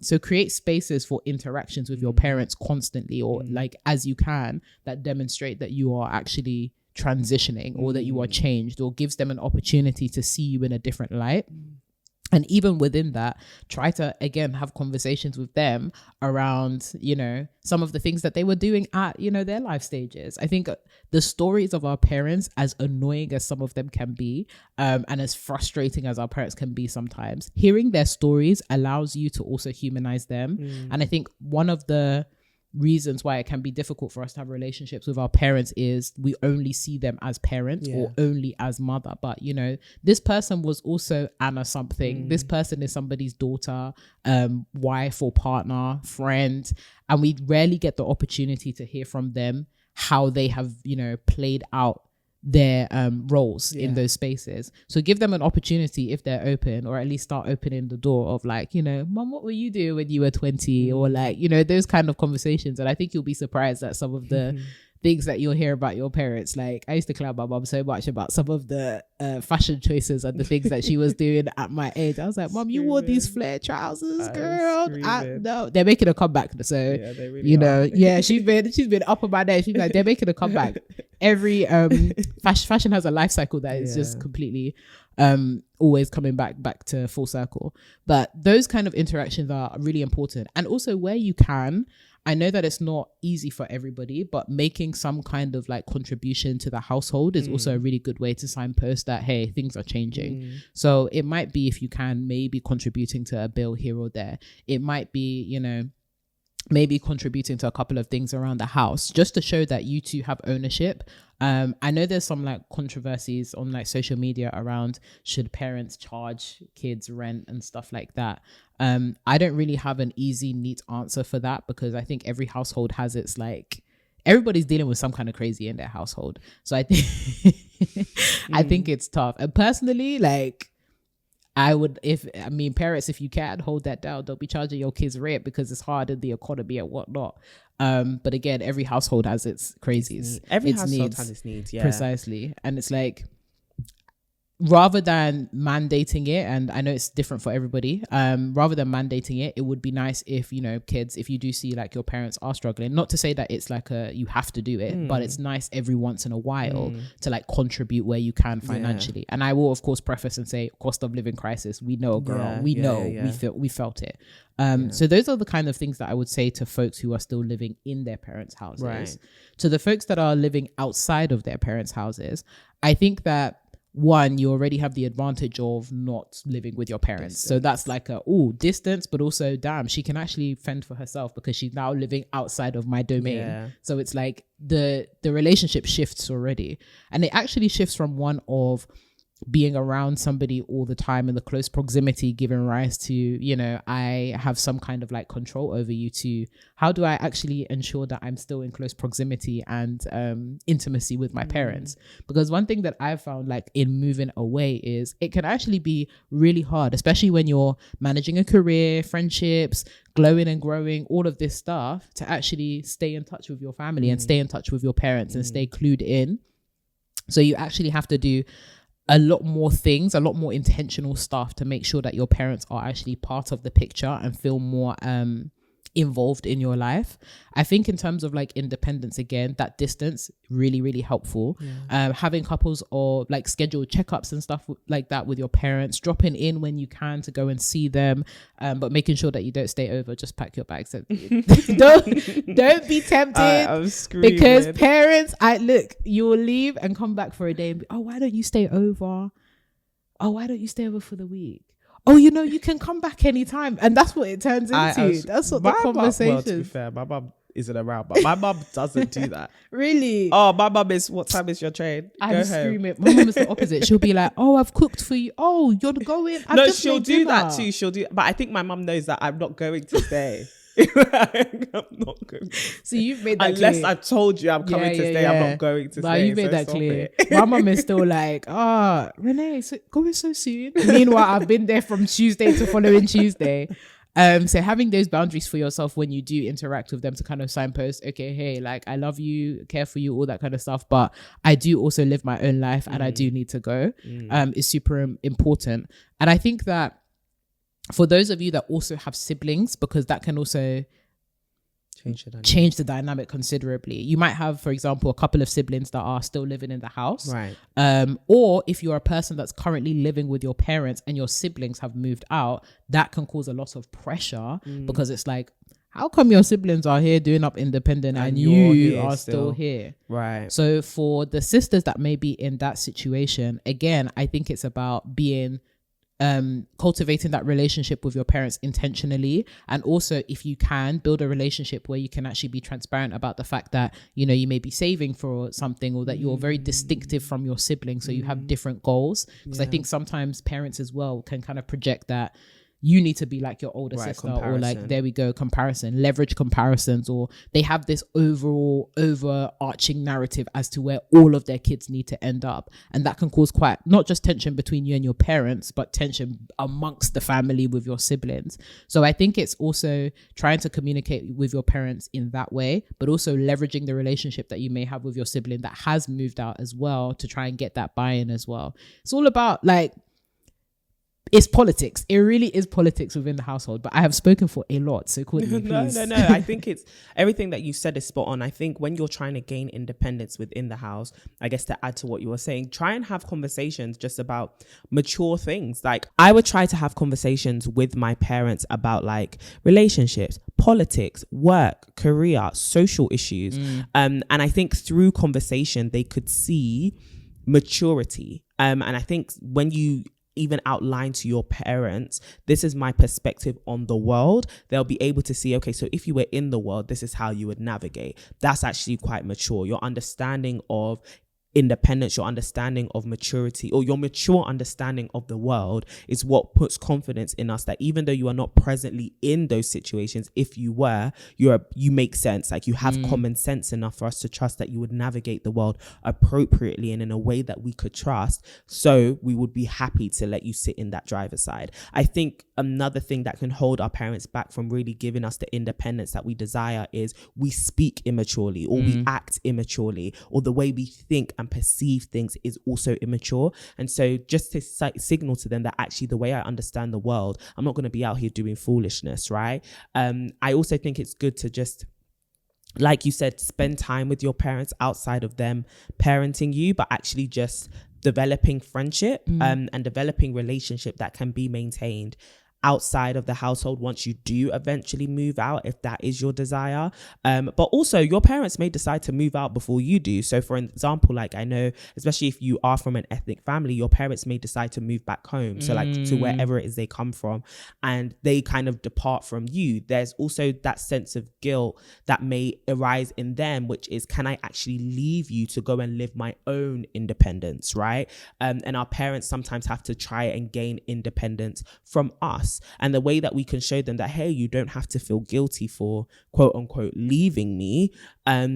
So create spaces for interactions with your parents constantly, or like as you can, that demonstrate that you are actually transitioning or that you are changed, or gives them an opportunity to see you in a different light. And even within that, try to again have conversations with them around some of the things that they were doing at their life stages. I think the stories of our parents, as annoying as some of them can be, and as frustrating as our parents can be sometimes, hearing their stories allows you to also humanize them. And I think one of the reasons why it can be difficult for us to have relationships with our parents is we only see them as parents or only as mother. But this person was also Anna something. This person is somebody's daughter, wife or partner, friend, and we rarely get the opportunity to hear from them how they have played out their roles in those spaces. So give them an opportunity if they're open, or at least start opening the door of like, Mom, what were you doing when you were 20? Or like, those kind of conversations. And I think you'll be surprised at some of the things that you'll hear about your parents. Like I used to clown my mom so much about some of the fashion choices and the things that she was doing at my age. I was like, Mom, you wore these flare trousers, girl. No, they're making a comeback. So they really she's been up on my neck. She's like, they're making a comeback. Every fashion has a life cycle that is just completely always coming back to full circle. But those kind of interactions are really important. And also where you can, I know that it's not easy for everybody, but making some kind of like contribution to the household is also a really good way to signpost that, hey, things are changing. So it might be, if you can, maybe contributing to a bill here or there. It might be, you know, maybe contributing to a couple of things around the house, just to show that you two have ownership. I know there's some like controversies on like social media around, should parents charge kids rent and stuff like that. I don't really have an easy, neat answer for that, because I think every household has its like, everybody's dealing with some kind of crazy in their household. So I think I think it's tough. And personally, like, parents, if you can hold that down, don't be charging your kids rent, because it's hard in the economy and whatnot. But again, every household has its crazies. Every household has its needs, yeah. Precisely. And it's like, rather than mandating it, and I know it's different for everybody, rather than mandating it, it would be nice if, you know, kids, if you do see like your parents are struggling, not to say that it's like you have to do it, but it's nice every once in a while to like contribute where you can financially. And I will of course preface and say, cost of living crisis, we know, girl, we felt it. So those are the kind of things that I would say to folks who are still living in their parents' houses. Right. To the folks that are living outside of their parents' houses, I think that, one, you already have the advantage of not living with your parents. Distance. So that's like distance, but also, damn, she can actually fend for herself because she's now living outside of my domain. Yeah. So it's like the relationship shifts already. And it actually shifts from one of being around somebody all the time in the close proximity, giving rise to, you know, I have some kind of like control over you, to how do I actually ensure that I'm still in close proximity and intimacy with my parents? Because one thing that I've found, like, in moving away, is it can actually be really hard, especially when you're managing a career, friendships, glowing and growing, all of this stuff, to actually stay in touch with your family and stay in touch with your parents and stay clued in. So you actually have to do a lot more things, a lot more intentional stuff to make sure that your parents are actually part of the picture and feel more involved in your life. I think in terms of like independence, again, that distance, really, really helpful. Having couples or like scheduled checkups and stuff like that with your parents, dropping in when you can to go and see them, but making sure that you don't stay over. Just pack your bags. Don't be tempted, because parents, you will leave and come back for a day and be, why don't you stay over? Why don't you stay over for the week? You know, you can come back anytime. And that's what it turns into. That's what the conversation. Well, to be fair, my mum isn't around, but my mum doesn't do that. Really? My mum is, what time is your train? I'm screaming. My mum is the opposite. She'll be like, I've cooked for you. You're going. No, she'll do that too. But I think my mum knows that I'm not going to stay. I'm not going. So you've made that clear. Unless I've told you I'm coming to stay, I'm not going to stay. You made that clear. My mum is still like, Renee, going so soon. Meanwhile, I've been there from Tuesday to following Tuesday. So having those boundaries for yourself when you do interact with them, to kind of signpost, okay, hey, like, I love you, care for you, all that kind of stuff, but I do also live my own life and I do need to go, is super important. And I think that for those of you that also have siblings, because that can also change the dynamic considerably. You might have, for example, a couple of siblings that are still living in the house. Right. Or if you're a person that's currently living with your parents and your siblings have moved out, that can cause a lot of pressure, because it's like, how come your siblings are here doing up independent and you are still here? Right. So for the sisters that may be in that situation, again, I think it's about being cultivating that relationship with your parents intentionally, and also, if you can, build a relationship where you can actually be transparent about the fact that, you know, you may be saving for something, or that you're very distinctive from your siblings, so you have different goals. Because I think sometimes parents as well can kind of project that you need to be like your older sister, or like, there we go, leverage comparisons, or they have this overall overarching narrative as to where all of their kids need to end up. And that can cause quite, not just tension between you and your parents, but tension amongst the family with your siblings. So I think it's also trying to communicate with your parents in that way, but also leveraging the relationship that you may have with your sibling that has moved out as well, to try and get that buy-in as well. It's all about like it's politics. It really is politics within the household. But I have spoken for a lot, so Courtney, please. No. I think it's everything that you said is spot on. I think when you're trying to gain independence within the house, I guess to add to what you were saying, try and have conversations just about mature things. Like I would try to have conversations with my parents about like relationships, politics, work, career, social issues. And I think through conversation, they could see maturity. And I think when you even outline to your parents, this is my perspective on the world, they'll be able to see, okay, so if you were in the world, this is how you would navigate. That's actually quite mature. Your understanding of independence, your understanding of maturity, or your mature understanding of the world is what puts confidence in us that even though you are not presently in those situations, if you were, you make sense. Like you have common sense enough for us to trust that you would navigate the world appropriately and in a way that we could trust. So we would be happy to let you sit in that driver's side. I think another thing that can hold our parents back from really giving us the independence that we desire is we speak immaturely, or we act immaturely, or the way we think and perceive things is also immature. And so just to signal to them that actually the way I understand the world, I'm not going to be out here doing foolishness, right? I also think it's good to just, like you said, spend time with your parents outside of them parenting you, but actually just developing friendship and developing relationship that can be maintained outside of the household once you do eventually move out, if that is your desire. But also your parents may decide to move out before you do. So for example, like I know, especially if you are from an ethnic family, your parents may decide to move back home. So like to wherever it is they come from, and they kind of depart from you. There's also that sense of guilt that may arise in them, which is, can I actually leave you to go and live my own independence, right? And our parents sometimes have to try and gain independence from us. And the way that we can show them that, hey, you don't have to feel guilty for quote unquote leaving me,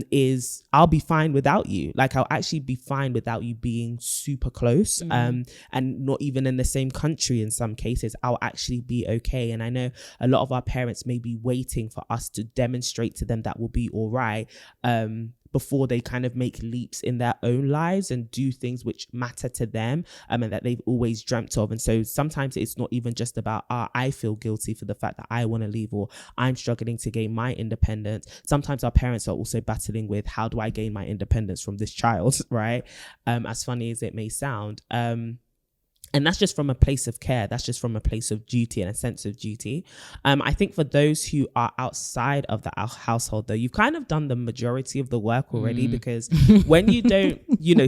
is I'll be fine without you. Like I'll actually be fine without you being super close, and not even in the same country in some cases. I'll actually be okay. And I know a lot of our parents may be waiting for us to demonstrate to them that we'll be all right, before they kind of make leaps in their own lives and do things which matter to them, and that they've always dreamt of. And so sometimes it's not even just about, I feel guilty for the fact that I want to leave, or I'm struggling to gain my independence. Sometimes our parents are also battling with, how do I gain my independence from this child, right? As funny as it may sound. And that's just from a place of care. That's just from a place of duty and a sense of duty. I think for those who are outside of the household, though, you've kind of done the majority of the work already, because when you don't,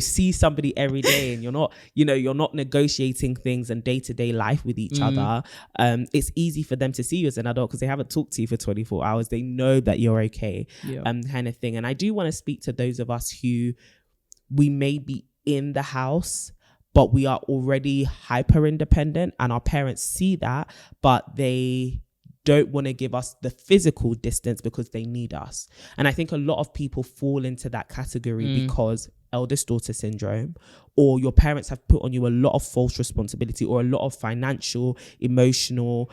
see somebody every day, and you're not negotiating things and day-to-day life with each other, it's easy for them to see you as an adult because they haven't talked to you for 24 hours. They know that you're okay, kind of thing. And I do want to speak to those of us who we may be in the house, but we are already hyper independent, and our parents see that, but they don't want to give us the physical distance because they need us. And I think a lot of people fall into that category because eldest daughter syndrome, or your parents have put on you a lot of false responsibility, or a lot of financial, emotional,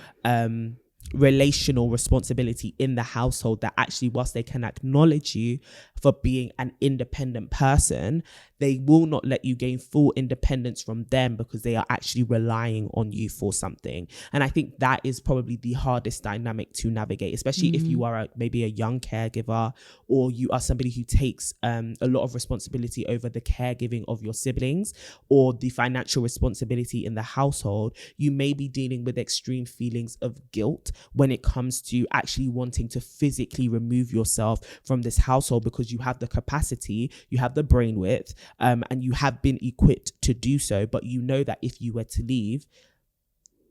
relational responsibility in the household, that actually, whilst they can acknowledge you for being an independent person, they will not let you gain full independence from them because they are actually relying on you for something. And I think that is probably the hardest dynamic to navigate, especially if you are maybe a young caregiver, or you are somebody who takes a lot of responsibility over the caregiving of your siblings, or the financial responsibility in the household. You may be dealing with extreme feelings of guilt when it comes to actually wanting to physically remove yourself from this household, because you have the capacity, you have the brain width, and you have been equipped to do so, but you know that if you were to leave,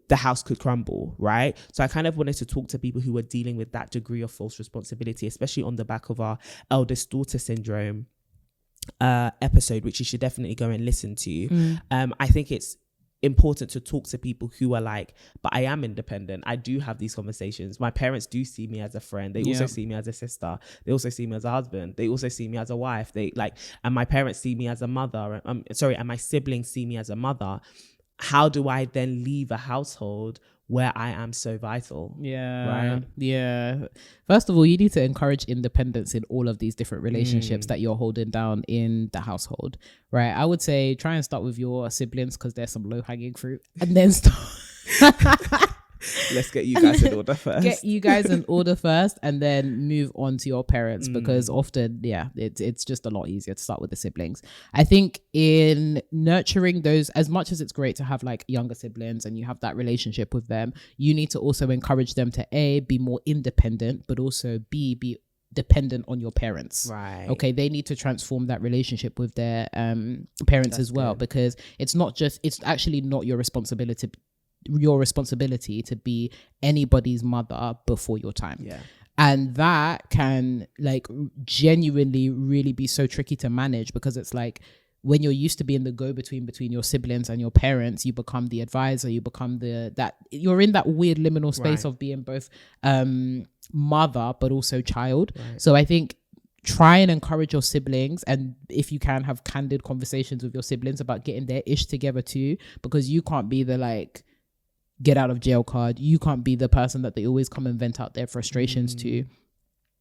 the house could crumble, right? So I kind of wanted to talk to people who are dealing with that degree of false responsibility, especially on the back of our eldest daughter syndrome episode, which you should definitely go and listen to. I think it's important to talk to people who are like, but I am independent. I do have these conversations. My parents do see me as a friend. They also see me as a sister. They also see me as a husband. They also see me as a wife. And my parents see me as a mother. And my siblings see me as a mother. How do I then leave a household where I am so vital? Right? Yeah. First of all, you need to encourage independence in all of these different relationships that you're holding down in the household, right? I would say try and start with your siblings, because there's some low-hanging fruit, and then start Let's get you guys in order first. Get you guys in order first, and then move on to your parents, because often, it's just a lot easier to start with the siblings. I think in nurturing those, as much as it's great to have like younger siblings and you have that relationship with them, you need to also encourage them to be more independent, but also be dependent on your parents. Right. Okay, they need to transform that relationship with their parents as well, because it's actually not your responsibility to be anybody's mother before your time. And that can like genuinely really be so tricky to manage, because it's like when you're used to being the go-between between your siblings and your parents, you become the advisor, you become you're in that weird liminal space of being both mother but also child. So I think try and encourage your siblings, and if you can, have candid conversations with your siblings about getting their ish together too, because you can't be the like get out of jail card. You can't be the person that they always come and vent out their frustrations to.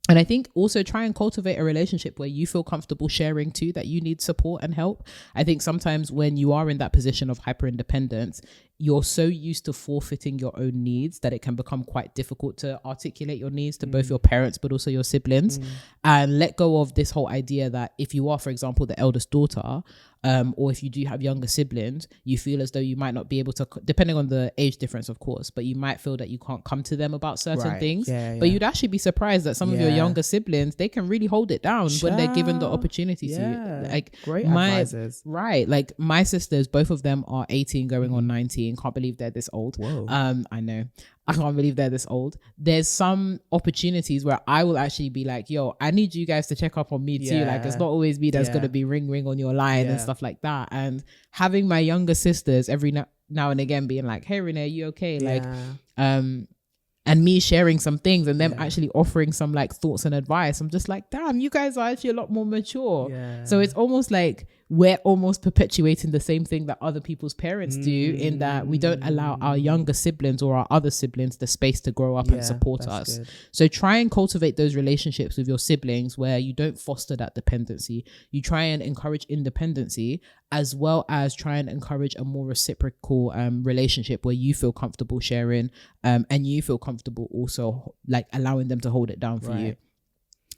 And I think also try and cultivate a relationship where you feel comfortable sharing too, that you need support and help. I think sometimes when you are in that position of hyper independence, you're so used to forfeiting your own needs that it can become quite difficult to articulate your needs to both your parents but also your siblings, and let go of this whole idea that if you are, for example, the eldest daughter, or if you do have younger siblings, you feel as though you might not be able to, depending on the age difference of course, but you might feel that you can't come to them about certain things. But you'd actually be surprised that some of your younger siblings, they can really hold it down when they're given the opportunity to. Like great advisors. Like my sisters, both of them are 18 going on 19. Can't believe they're this old. Whoa. I know. I can't believe they're this old. There's some opportunities where I will actually be like, yo, I need you guys to check up on me too. Like, it's not always me that's going to be ring on your line and stuff like that. And having my younger sisters every now and again being like, hey, Renee, you okay? Like, and me sharing some things and them actually offering some like thoughts and advice. I'm just like, damn, you guys are actually a lot more mature. So it's almost like we're almost perpetuating the same thing that other people's parents do, in that we don't allow our younger siblings or our other siblings the space to grow up and support us. Good. So try and cultivate those relationships with your siblings where you don't foster that dependency. You try and encourage independency, as well as try and encourage a more reciprocal relationship where you feel comfortable sharing, and you feel comfortable also like allowing them to hold it down for you.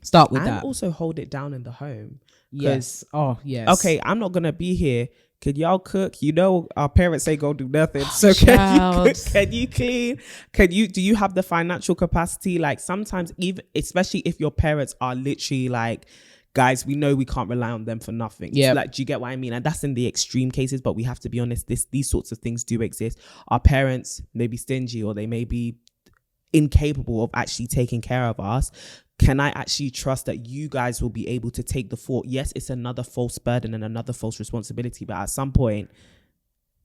Start with that. And also hold it down in the home. Yes. Oh, yes. Okay, I'm not gonna be here. Can y'all cook? You know, our parents say go do nothing. So can you cook? Can you clean? Do you have the financial capacity? Like sometimes, even especially if your parents are literally like, guys, we know we can't rely on them for nothing. Yeah. Like, do you get what I mean? And that's in the extreme cases, but we have to be honest, these sorts of things do exist. Our parents may be stingy, or they may be incapable of actually taking care of us. Can I actually trust that you guys will be able to take the fault? Yes, it's another false burden and another false responsibility, but at some point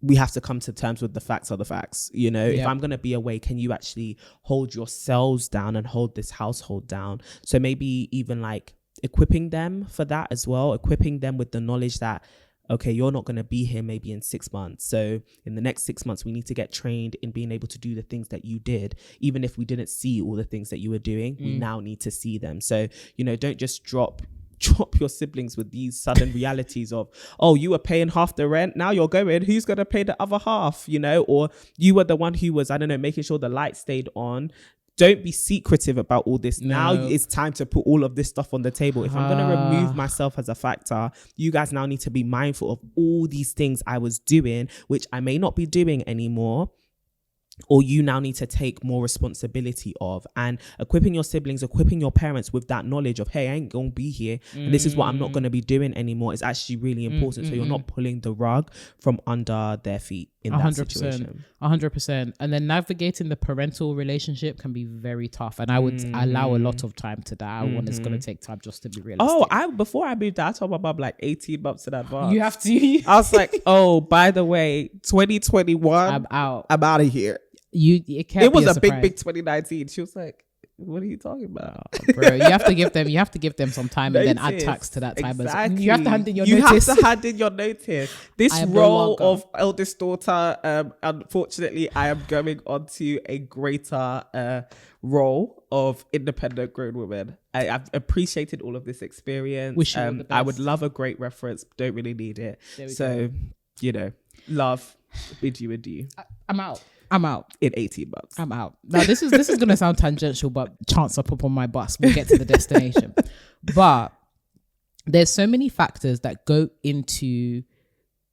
we have to come to terms with the facts are the facts. You know, if I'm going to be away, can you actually hold yourselves down and hold this household down? So maybe even like equipping them for that as well, equipping them with the knowledge that, okay, you're not going to be here maybe in 6 months. So in the next 6 months, we need to get trained in being able to do the things that you did. Even if we didn't see all the things that you were doing, we now need to see them. So, you know, don't just drop your siblings with these sudden realities of, oh, you were paying half the rent, now you're going, who's going to pay the other half, you know? Or you were the one who was, I don't know, making sure the light stayed on. Don't be secretive about all this. No. Now it's time to put all of this stuff on the table. If I'm going to remove myself as a factor, you guys now need to be mindful of all these things I was doing, which I may not be doing anymore, or you now need to take more responsibility of. And equipping your siblings, equipping your parents with that knowledge of, hey, I ain't gonna be here, and this is what I'm not gonna be doing anymore, is actually really important. So you're not pulling the rug from under their feet in 100%, that situation. 100%. And then navigating the parental relationship can be very tough, and I would allow a lot of time to that. One is gonna take time just to be realistic. Before I moved out, I told my mum like 18 months in advance. You have to. I was like, oh, by the way, 2021, I'm out of here. It was a big 2019. She was like, what are you talking about? Oh, bro, you have to give them some time and then add tax to that time. Exactly. You have to hand in your notice. You have to hand in your notice. This role of eldest daughter, unfortunately, I am going on to a greater role of independent grown woman. I've appreciated all of this experience. Wish you all the best. I would love a great reference, don't really need it. So, you know, love, bid you adieu. I'm out. I'm out. In 18 months. I'm out. Now this is going to sound tangential, but chance up on my bus. We'll get to the destination. But there's so many factors that go into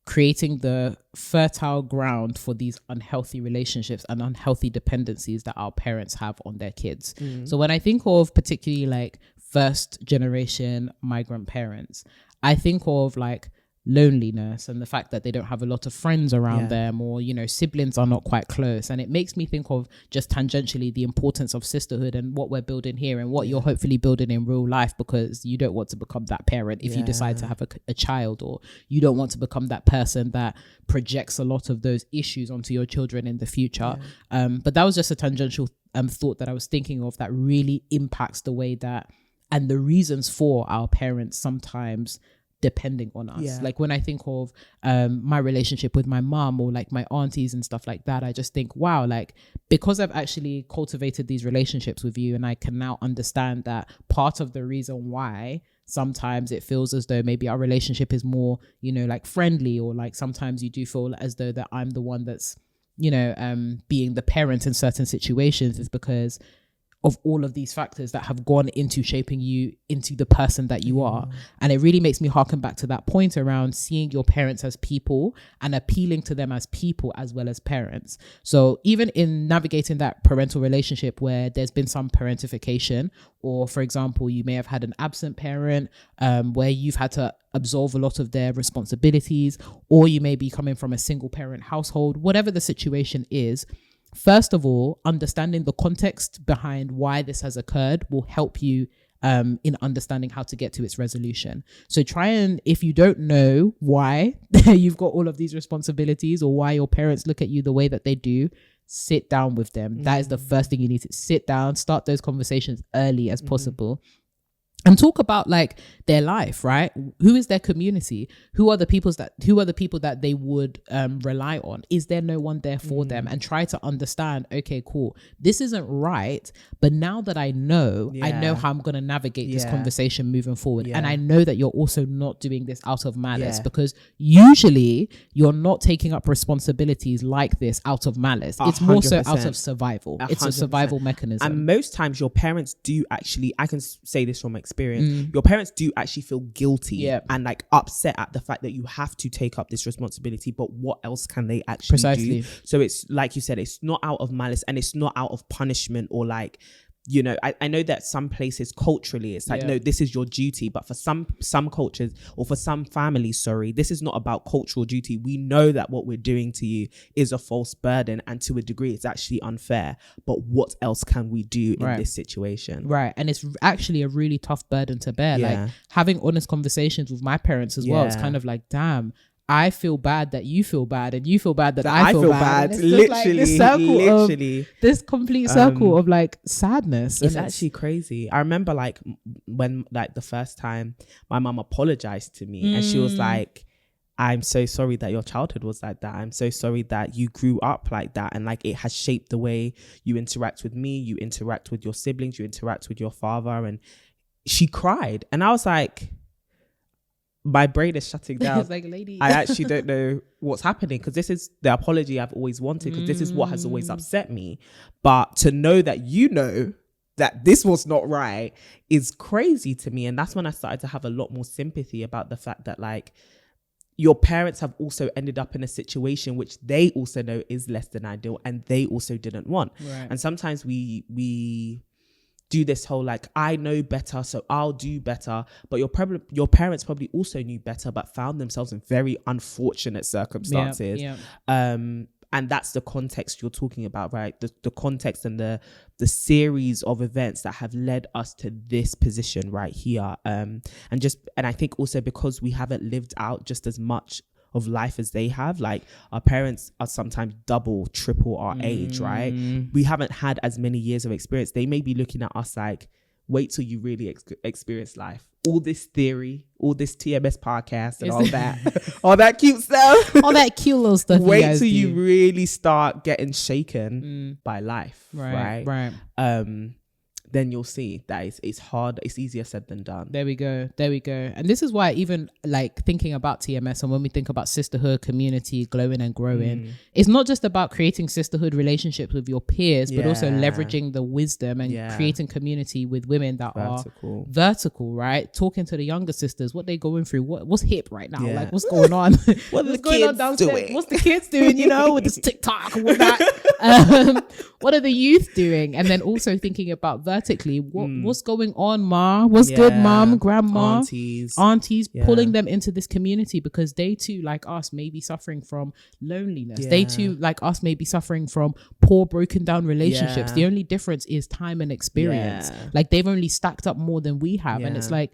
creating the fertile ground for these unhealthy relationships and unhealthy dependencies that our parents have on their kids. So when I think of particularly like first generation migrant parents, I think of like loneliness and the fact that they don't have a lot of friends around them, or you know, siblings are not quite close, and it makes me think of just tangentially the importance of sisterhood and what we're building here and what you're hopefully building in real life, because you don't want to become that parent if you decide to have a child, or you don't want to become that person that projects a lot of those issues onto your children in the future. But that was just a tangential thought that I was thinking of that really impacts the way that and the reasons for our parents sometimes depending on us. Like when I think of my relationship with my mom or like my aunties and stuff like that, I just think, wow, like because I've actually cultivated these relationships with you, and I can now understand that part of the reason why sometimes it feels as though maybe our relationship is more, you know, like friendly, or like sometimes you do feel as though that I'm the one that's, you know, being the parent in certain situations, is because of all of these factors that have gone into shaping you into the person that you are. And it really makes me harken back to that point around seeing your parents as people and appealing to them as people as well as parents. So even in navigating that parental relationship where there's been some parentification, or for example, you may have had an absent parent where you've had to absolve a lot of their responsibilities, or you may be coming from a single parent household, whatever the situation is, first of all, understanding the context behind why this has occurred will help you in understanding how to get to its resolution. So try and, if you don't know why you've got all of these responsibilities or why your parents look at you the way that they do, sit down with them. That is the first thing you need to sit down, start those conversations early as possible. And talk about like their life, right? Who is their community? Who are the people that they would rely on? Is there no one there for them? And try to understand, okay, cool, this isn't right, but now that I know how I'm going to navigate this conversation moving forward. And I know that you're also not doing this out of malice, because usually you're not taking up responsibilities like this out of malice. It's more so out of survival. 100%. It's a survival mechanism. And most times your parents do actually, I can say this from experience, your parents do actually feel guilty and like upset at the fact that you have to take up this responsibility, but what else can they actually do? So it's like you said, it's not out of malice and it's not out of punishment, or like, you know, I know that some places culturally it's like, no, this is your duty, but for some cultures or for some families, this is not about cultural duty. We know that what we're doing to you is a false burden, and to a degree it's actually unfair, but what else can we do in this situation? And it's actually a really tough burden to bear. Like having honest conversations with my parents as well, it's kind of like, damn, I feel bad that you feel bad, and you feel bad that I feel bad. Literally, like this complete circle of like sadness. It's actually crazy. I remember like when like the first time my mum apologized to me, and she was like, I'm so sorry that your childhood was like that. I'm so sorry that you grew up like that, and like it has shaped the way you interact with me, you interact with your siblings, you interact with your father. And she cried, and I was like, my brain is shutting down. It's like, lady, I actually don't know what's happening, because this is the apology I've always wanted, because this is what has always upset me. But to know that you know that this was not right is crazy to me. And that's when I started to have a lot more sympathy about the fact that like your parents have also ended up in a situation which they also know is less than ideal, and they also didn't want. And sometimes we do this whole like, I know better, so I'll do better. But your parents probably also knew better, but found themselves in very unfortunate circumstances. And that's the context you're talking about, right? The context and the series of events that have led us to this position right here. And I think also because we haven't lived out just as much of life as they have, like our parents are sometimes double, triple our age, right? We haven't had as many years of experience. They may be looking at us like, wait till you really experience life. All this theory, all this TMS podcast and all that, all that cute stuff, all that cute little stuff. Wait till you really start getting shaken by life, right? then you'll see that it's hard. It's easier said than done. There we go. And this is why even like thinking about TMS, and when we think about sisterhood, community, glowing and growing, it's not just about creating sisterhood relationships with your peers, but also leveraging the wisdom and creating community with women that are vertical, right? Talking to the younger sisters, what they going through, what's hip right now, like what's going on, what's going on downstairs, what's the kids doing, you know, with this TikTok and all that. What are the youth doing? And then also thinking about vertically, what's going on, ma? What's good, mom, grandma, aunties, pulling them into this community, because they too, like us, may be suffering from loneliness. They too, like us, may be suffering from poor, broken down relationships. The only difference is time and experience. Like they've only stacked up more than we have, and it's like,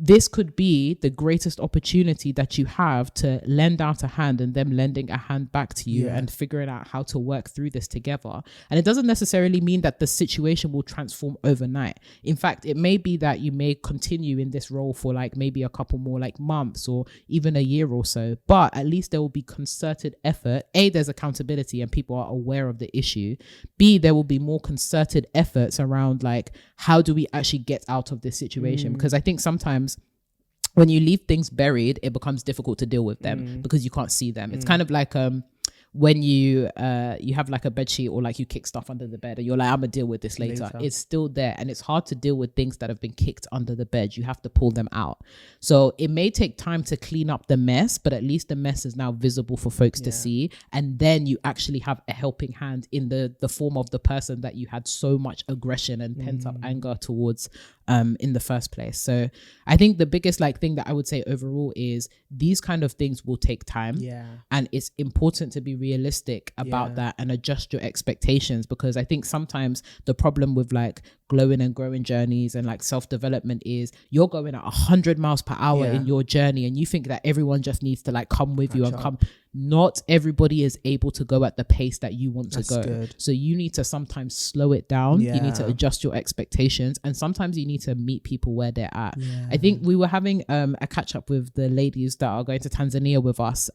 this could be the greatest opportunity that you have to lend out a hand, and them lending a hand back to you and figuring out how to work through this together. And it doesn't necessarily mean that the situation will transform overnight. In fact, it may be that you may continue in this role for like maybe a couple more like months or even a year or so, but at least there will be concerted effort. A, there's accountability and people are aware of the issue. B, there will be more concerted efforts around like, how do we actually get out of this situation? Because I think sometimes when you leave things buried, it becomes difficult to deal with them because you can't see them. It's kind of like when you have like a bed sheet, or like you kick stuff under the bed and you're like, I'm gonna deal with this later. It's still there, and it's hard to deal with things that have been kicked under the bed. You have to pull them out. So it may take time to clean up the mess, but at least the mess is now visible for folks to see, and then you actually have a helping hand in the form of the person that you had so much aggression and pent up anger towards in the first place. So I think the biggest like thing that I would say overall is these kind of things will take time, and it's important to be realistic about that and adjust your expectations, because I think sometimes the problem with like glowing and growing journeys and like self-development is you're going at 100 miles per hour in your journey, and you think that everyone just needs to like come with you and come. Not everybody is able to go at the pace that you want to go. So you need to sometimes slow it down. You need to adjust your expectations, and sometimes you need to meet people where they're at. I think we were having a catch up with the ladies that are going to Tanzania with us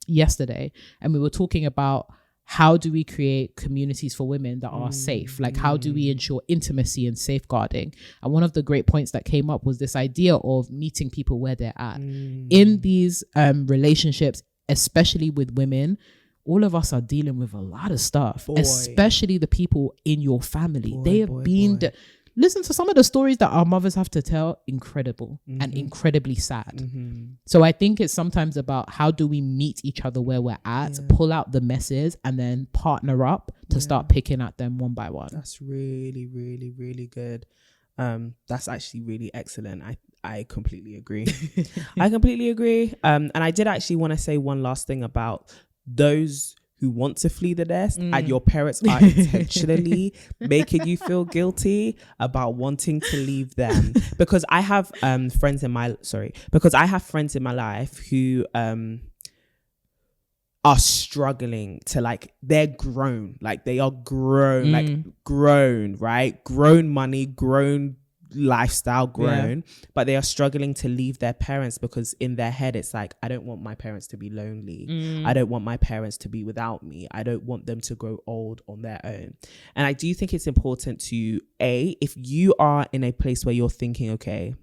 yesterday, and we were talking about how do we create communities for women that are safe? Like, how do we ensure intimacy and safeguarding? And one of the great points that came up was this idea of meeting people where they're at. In these relationships, especially with women, all of us are dealing with a lot of stuff, especially the people in your family. They have been... Listen to some of the stories that our mothers have to tell, incredible and incredibly sad. So I think it's sometimes about how do we meet each other where we're at, pull out the messes, and then partner up to start picking at them one by one. That's really, really, really good. That's actually really excellent. I completely agree. I completely agree. And I did actually want to say one last thing about those who want to flee the nest and your parents are intentionally making you feel guilty about wanting to leave them. Because I have friends in my life who are struggling to like, they're grown, like they are grown, like grown, right? Grown money, grown lifestyle, grown, but they are struggling to leave their parents because in their head it's like, I don't want my parents to be lonely. I don't want my parents to be without me. I don't want them to grow old on their own. And I do think it's important to, if you are in a place where you're thinking, okay,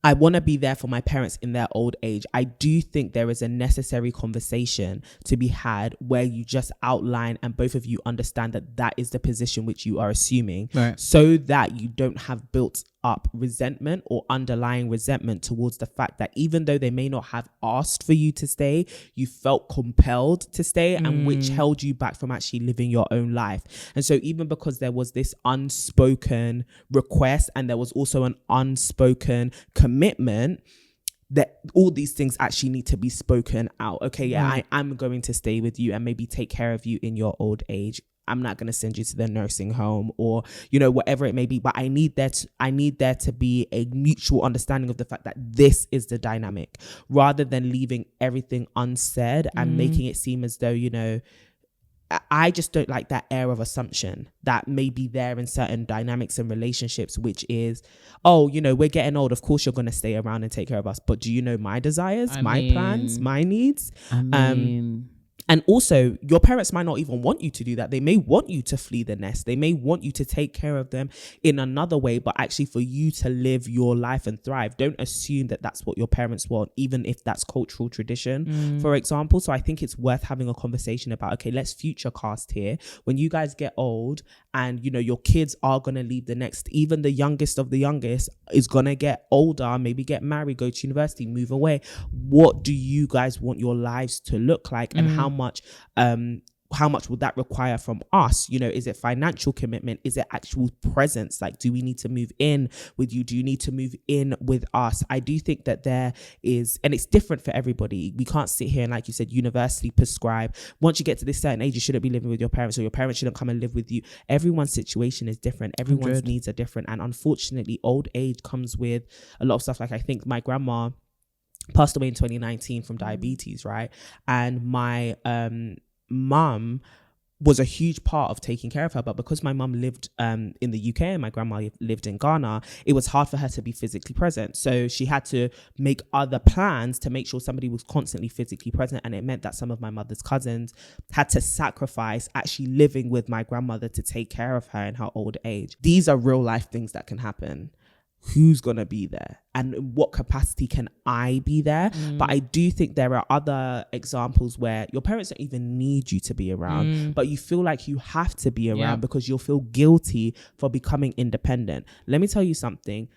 I want to be there for my parents in their old age, I do think there is a necessary conversation to be had where you just outline and both of you understand that that is the position which you are assuming, so that you don't have built up resentment or underlying resentment towards the fact that even though they may not have asked for you to stay, you felt compelled to stay, and which held you back from actually living your own life. And so even because there was this unspoken request and there was also an unspoken commitment, that all these things actually need to be spoken out. Okay, I am going to stay with you and maybe take care of you in your old age. I'm not going to send you to the nursing home or, you know, whatever it may be. But I need there to be a mutual understanding of the fact that this is the dynamic, rather than leaving everything unsaid and making it seem as though, you know, I just don't like that air of assumption that may be there in certain dynamics and relationships, which is, oh, you know, we're getting old. Of course, you're going to stay around and take care of us. But do you know my desires, my plans, my needs? And also, your parents might not even want you to do that. They may want you to flee the nest. They may want you to take care of them in another way, but actually for you to live your life and thrive. Don't assume that that's what your parents want, even if that's cultural tradition, for example. So I think it's worth having a conversation about, okay, let's future cast here. When you guys get old and, you know, your kids are going to leave the nest, even the youngest of the youngest is going to get older, maybe get married, go to university, move away. What do you guys want your lives to look like? And how much would that require from us? You know, is it financial commitment? Is it actual presence? Like, do we need to move in with you? Do you need to move in with us? I do think that there is, and it's different for everybody. We can't sit here and, like you said, universally prescribe, once you get to this certain age, you shouldn't be living with your parents, or your parents shouldn't come and live with you. Everyone's situation is different. Everyone's needs are different. And unfortunately, old age comes with a lot of stuff. Like, I think my grandma passed away in 2019 from diabetes, right? And my mum was a huge part of taking care of her, but because my mum lived in the UK and my grandma lived in Ghana, it was hard for her to be physically present. So she had to make other plans to make sure somebody was constantly physically present, and it meant that some of my mother's cousins had to sacrifice actually living with my grandmother to take care of her in her old age. These are real life things that can happen. Who's gonna be there, and in what capacity can I be there? But I do think there are other examples where your parents don't even need you to be around, but you feel like you have to be around because you'll feel guilty for becoming independent. Let me tell you something.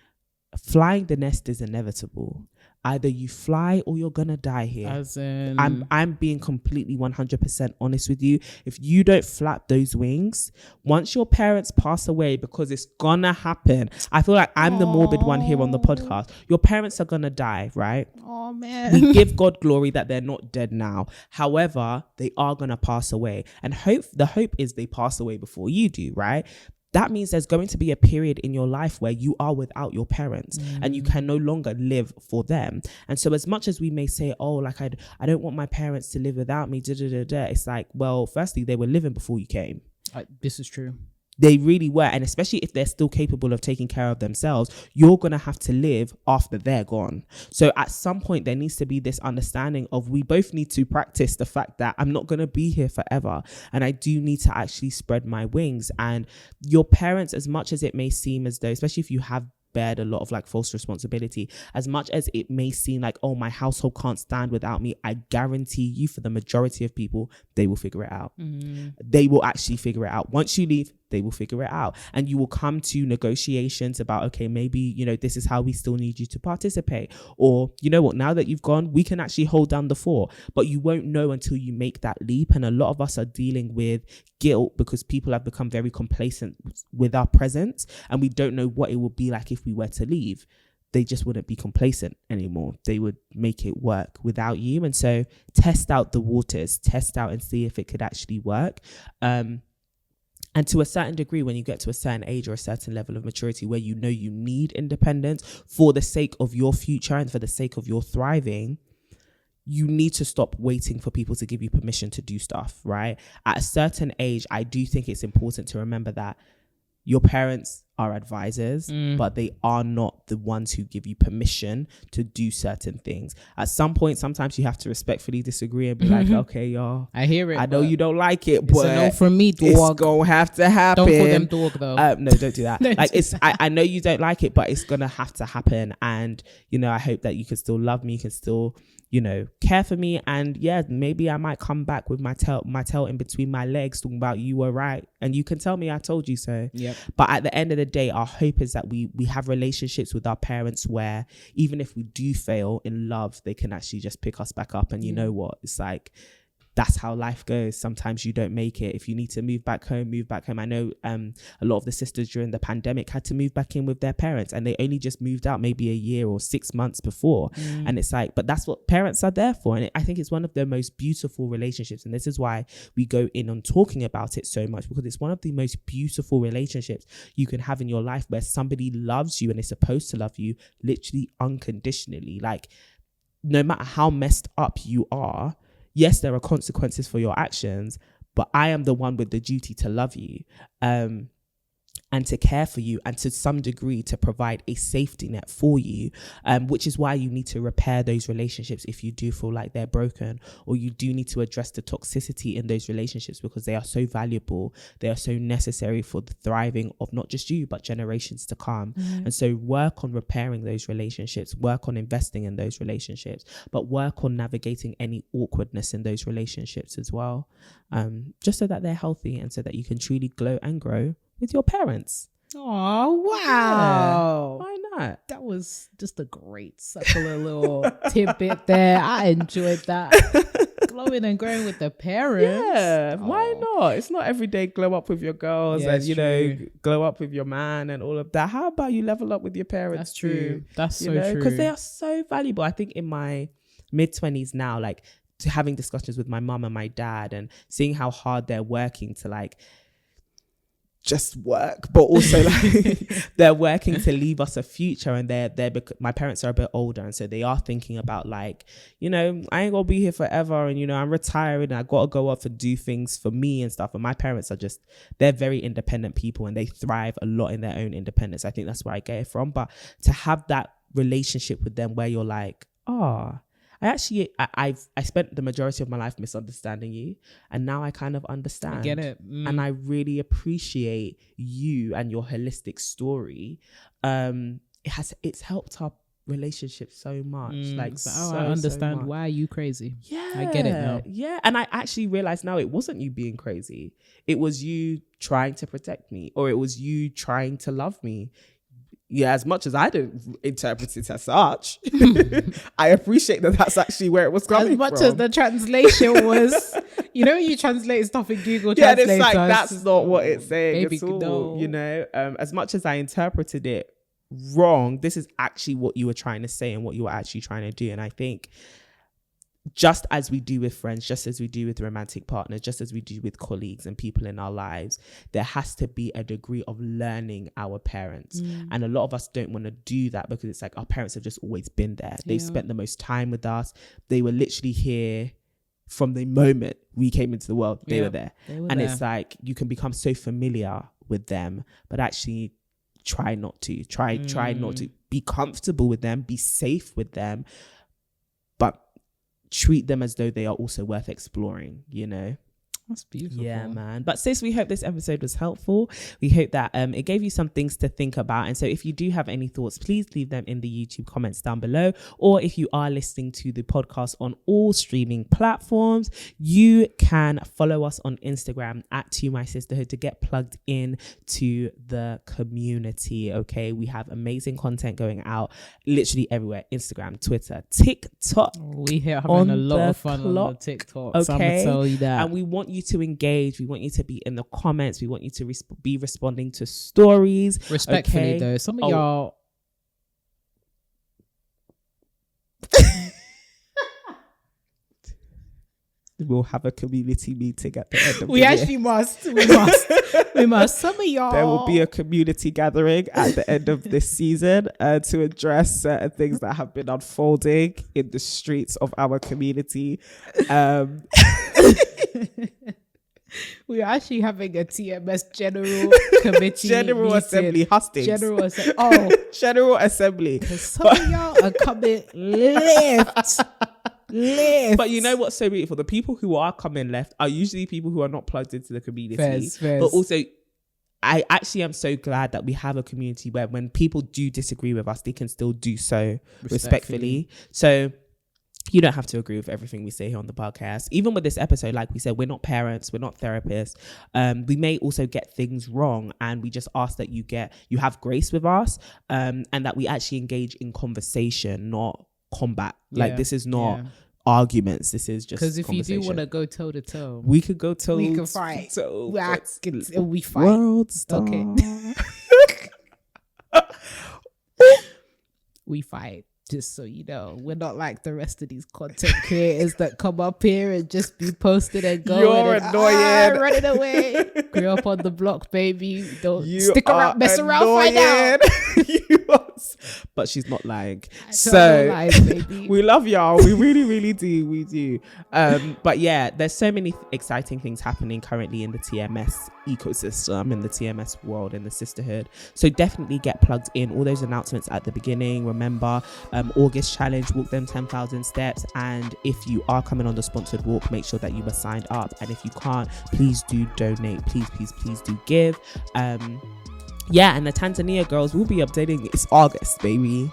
Flying the nest is inevitable. Either you fly or you're gonna die here. As in, I'm being completely 100% honest with you. If you don't flap those wings, once your parents pass away, because it's gonna happen, I feel like I'm the morbid one here on the podcast. Your parents are gonna die, right? Oh man. We give God glory that they're not dead now. However, they are gonna pass away, and the hope is they pass away before you do, right? That means there's going to be a period in your life where you are without your parents and you can no longer live for them. And so as much as we may say, oh, like I don't want my parents to live without me, it's like, well, firstly, they were living before you came. This is true. They really were. And especially if they're still capable of taking care of themselves, you're going to have to live after they're gone. So at some point, there needs to be this understanding of, we both need to practice the fact that I'm not going to be here forever. And I do need to actually spread my wings. And your parents, as much as it may seem as though, especially if you have bared a lot of like false responsibility, as much as it may seem like, oh, my household can't stand without me, I guarantee you, for the majority of people, they will figure it out. They will actually figure it out. Once you leave, they will figure it out, and you will come to negotiations about, okay, maybe, you know, this is how we still need you to participate, or, you know what, now that you've gone, we can actually hold down the fort. But you won't know until you make that leap. And a lot of us are dealing with guilt because people have become very complacent with our presence, and we don't know what it would be like if we were to leave. They just wouldn't be complacent anymore. They would make it work without you. And so test out the waters, test out and see if it could actually work. And to a certain degree, when you get to a certain age or a certain level of maturity where you know you need independence for the sake of your future and for the sake of your thriving, you need to stop waiting for people to give you permission to do stuff, right? At a certain age, I do think it's important to remember that your parents are advisors, but they are not the ones who give you permission to do certain things. At some point, sometimes you have to respectfully disagree and be like, okay, y'all, I hear it. I know you don't like it, it's but a no from me, dog. It's gonna have to happen. Don't call them dog though. No, don't do that. Like, it's, I know you don't like it, but it's gonna have to happen. And, you know, I hope that you can still love me, you can still, you know, care for me. And yeah, maybe I might come back with my tail in between my legs talking about you were right, and you can tell me I told you so. Yep. But at the end of the day, our hope is that we have relationships with our parents where even if we do fail in love, they can actually just pick us back up. And you know what, it's like, that's how life goes. Sometimes you don't make it. If you need to move back home, move back home. I know a lot of the sisters during the pandemic had to move back in with their parents, and they only just moved out maybe a year or 6 months before. And it's like, but that's what parents are there for. And I think it's one of the most beautiful relationships. And this is why we go in on talking about it so much, because it's one of the most beautiful relationships you can have in your life, where somebody loves you and is supposed to love you literally unconditionally. Like, no matter how messed up you are, yes, there are consequences for your actions, but I am the one with the duty to love you. And and to care for you, and to some degree to provide a safety net for you, which is why you need to repair those relationships if you do feel like they're broken, or you do need to address the toxicity in those relationships, because they are so valuable, they are so necessary for the thriving of not just you but generations to come. And so work on repairing those relationships, work on investing in those relationships, but work on navigating any awkwardness in those relationships as well, just so that they're healthy and so that you can truly glow and grow with your parents. Oh, wow. Yeah, why not? That was just a great circular little tidbit there. I enjoyed that. Glowing and growing with the parents. Yeah, why not? It's not every day glow up with your girls and, you know, glow up with your man and all of that. How about you level up with your parents? That's true. Too? That's so true. Because they are so valuable. I think in my mid-20s now, like, to having discussions with my mum and my dad and seeing how hard they're working to, like, just work, but also like they're working to leave us a future, and my parents are a bit older, and so they are thinking about, like, you know, I ain't gonna be here forever, and, you know, I'm retiring and I gotta go off and do things for me and stuff. And my parents are they're very independent people, and they thrive a lot in their own independence. I think that's where I get it from. But to have that relationship with them where you're like, I spent the majority of my life misunderstanding you, and now I kind of understand. I get it. And I really appreciate you and your holistic story. It's helped our relationship so much. I understand so why you crazy. Yeah, I get it now. Yeah, and I actually realized now it wasn't you being crazy. It was you trying to protect me, or it was you trying to love me. Yeah, as much as I didn't interpret it as such, I appreciate that that's actually where it was coming from. As much as the translation was, you know, you translate stuff in Google Translate. Yeah, it's like, that's not what it's saying at all, no. you know? As much as I interpreted it wrong, this is actually what you were trying to say and what you were actually trying to do. And I think just as we do with friends, just as we do with romantic partners, just as we do with colleagues and people in our lives, there has to be a degree of learning our parents. And a lot of us don't want to do that because it's like our parents have just always been there. They've spent the most time with us. They were literally here from the moment we came into the world. They were there. It's like you can become so familiar with them, but actually try not to. Try not to. Be comfortable with them, be safe with them, but treat them as though they are also worth exploring, you know? That's beautiful. Yeah, man. But sis, we hope this episode was helpful. We hope that it gave you some things to think about. And so if you do have any thoughts, please leave them in the YouTube comments down below. Or if you are listening to the podcast on all streaming platforms, you can follow us on Instagram at To My Sisterhood to get plugged in to the community. Okay, we have amazing content going out literally everywhere: Instagram, Twitter, TikTok. We here having a lot of fun on the TikTok. Okay, so I'm gonna tell you that. And we want you to engage. We want you to be in the comments. We want you to be responding to stories. Respectfully, though, some of y'all. We'll have a community meeting at the end of we the actually year. must. We must. Some of y'all. There will be a community gathering at the end of this season to address certain things that have been unfolding in the streets of our community. We're actually having a TMS General Committee General meeting. Assembly hustings. General Assembly. Oh. General Assembly. Some of y'all are coming left. But you know what's so beautiful? The people who are coming left are usually people who are not plugged into the community. Fairs. But also, I actually am so glad that we have a community where when people do disagree with us, they can still do so respectfully. So you don't have to agree with everything we say here on the podcast. Even with this episode, like we said, we're not parents, we're not therapists. We may also get things wrong, and we just ask that you have grace with us, and that we actually engage in conversation, not combat. Like this is not arguments. This is just because if you do want to go toe to toe, we could go toe. We can fight. We fight. World star. Okay. We fight. Just so you know, we're not like the rest of these content creators that come up here and just be posted and go. You're annoying. Running away. Grew up on the block, baby. Don't stick around, mess around, find out. You was, but she's not lying. So lies, baby. We love y'all. We really, really do. We do. But yeah, there's so many exciting things happening currently in the TMS ecosystem, in the TMS world, in the sisterhood. So definitely get plugged in. All those announcements at the beginning. Remember, August challenge, walk them 10,000 steps. And if you are coming on the sponsored walk, make sure that you are signed up. And if you can't, please do donate. Please do give. Yeah, and the Tanzania girls will be updating. It's August, baby.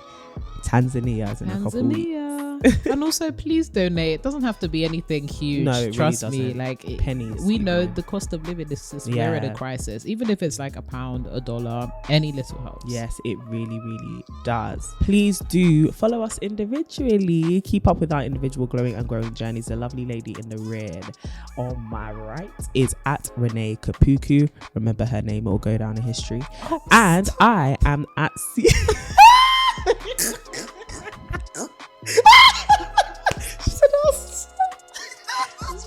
Tanzania is in a couple weeks. And also, please donate. It doesn't have to be anything huge. No, it Trust really me. Like pennies. We know the cost of living is we're in a crisis. Even if it's like £1, $1, any little helps. Yes, it really, really does. Please do follow us individually. Keep up with our individual glowing and growing journeys. The lovely lady in the red on my right is at Renee Kapuku. Remember her name, it will go down in history. And I am at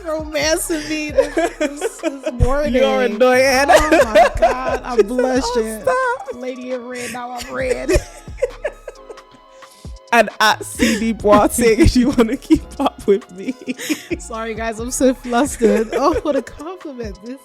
romancing me this morning. You're annoying. Oh my God, I'm blushing. Lady in red, now I'm red. And at CD Boating if you want to keep up with me. Sorry guys, I'm so flustered. Oh, what a compliment this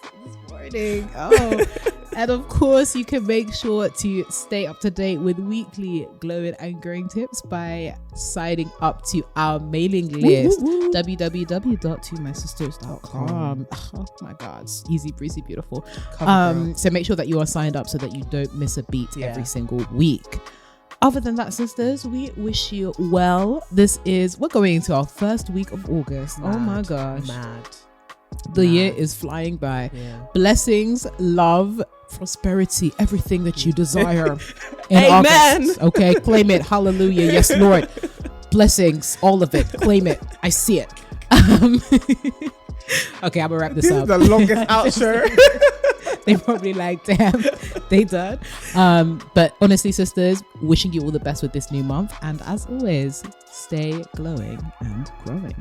morning. Oh, and of course you can make sure to stay up to date with weekly glowing and growing tips by signing up to our mailing list. www.tomysisters.com. Oh my God, it's easy breezy beautiful. So make sure that you are signed up so that you don't miss a beat every single week. Other than that, sisters, we wish you well. We're going into our first week of August. Oh my gosh. The year is flying by. Blessings, love, prosperity, everything that you desire in Amen. August. Okay, claim it. Hallelujah. Yes, Lord. Blessings, all of it. Claim it. I see it. Okay, I'm gonna wrap this up. This is the longest outro. They probably like, damn, they done. But honestly, sisters, wishing you all the best with this new month. And as always, stay glowing and growing.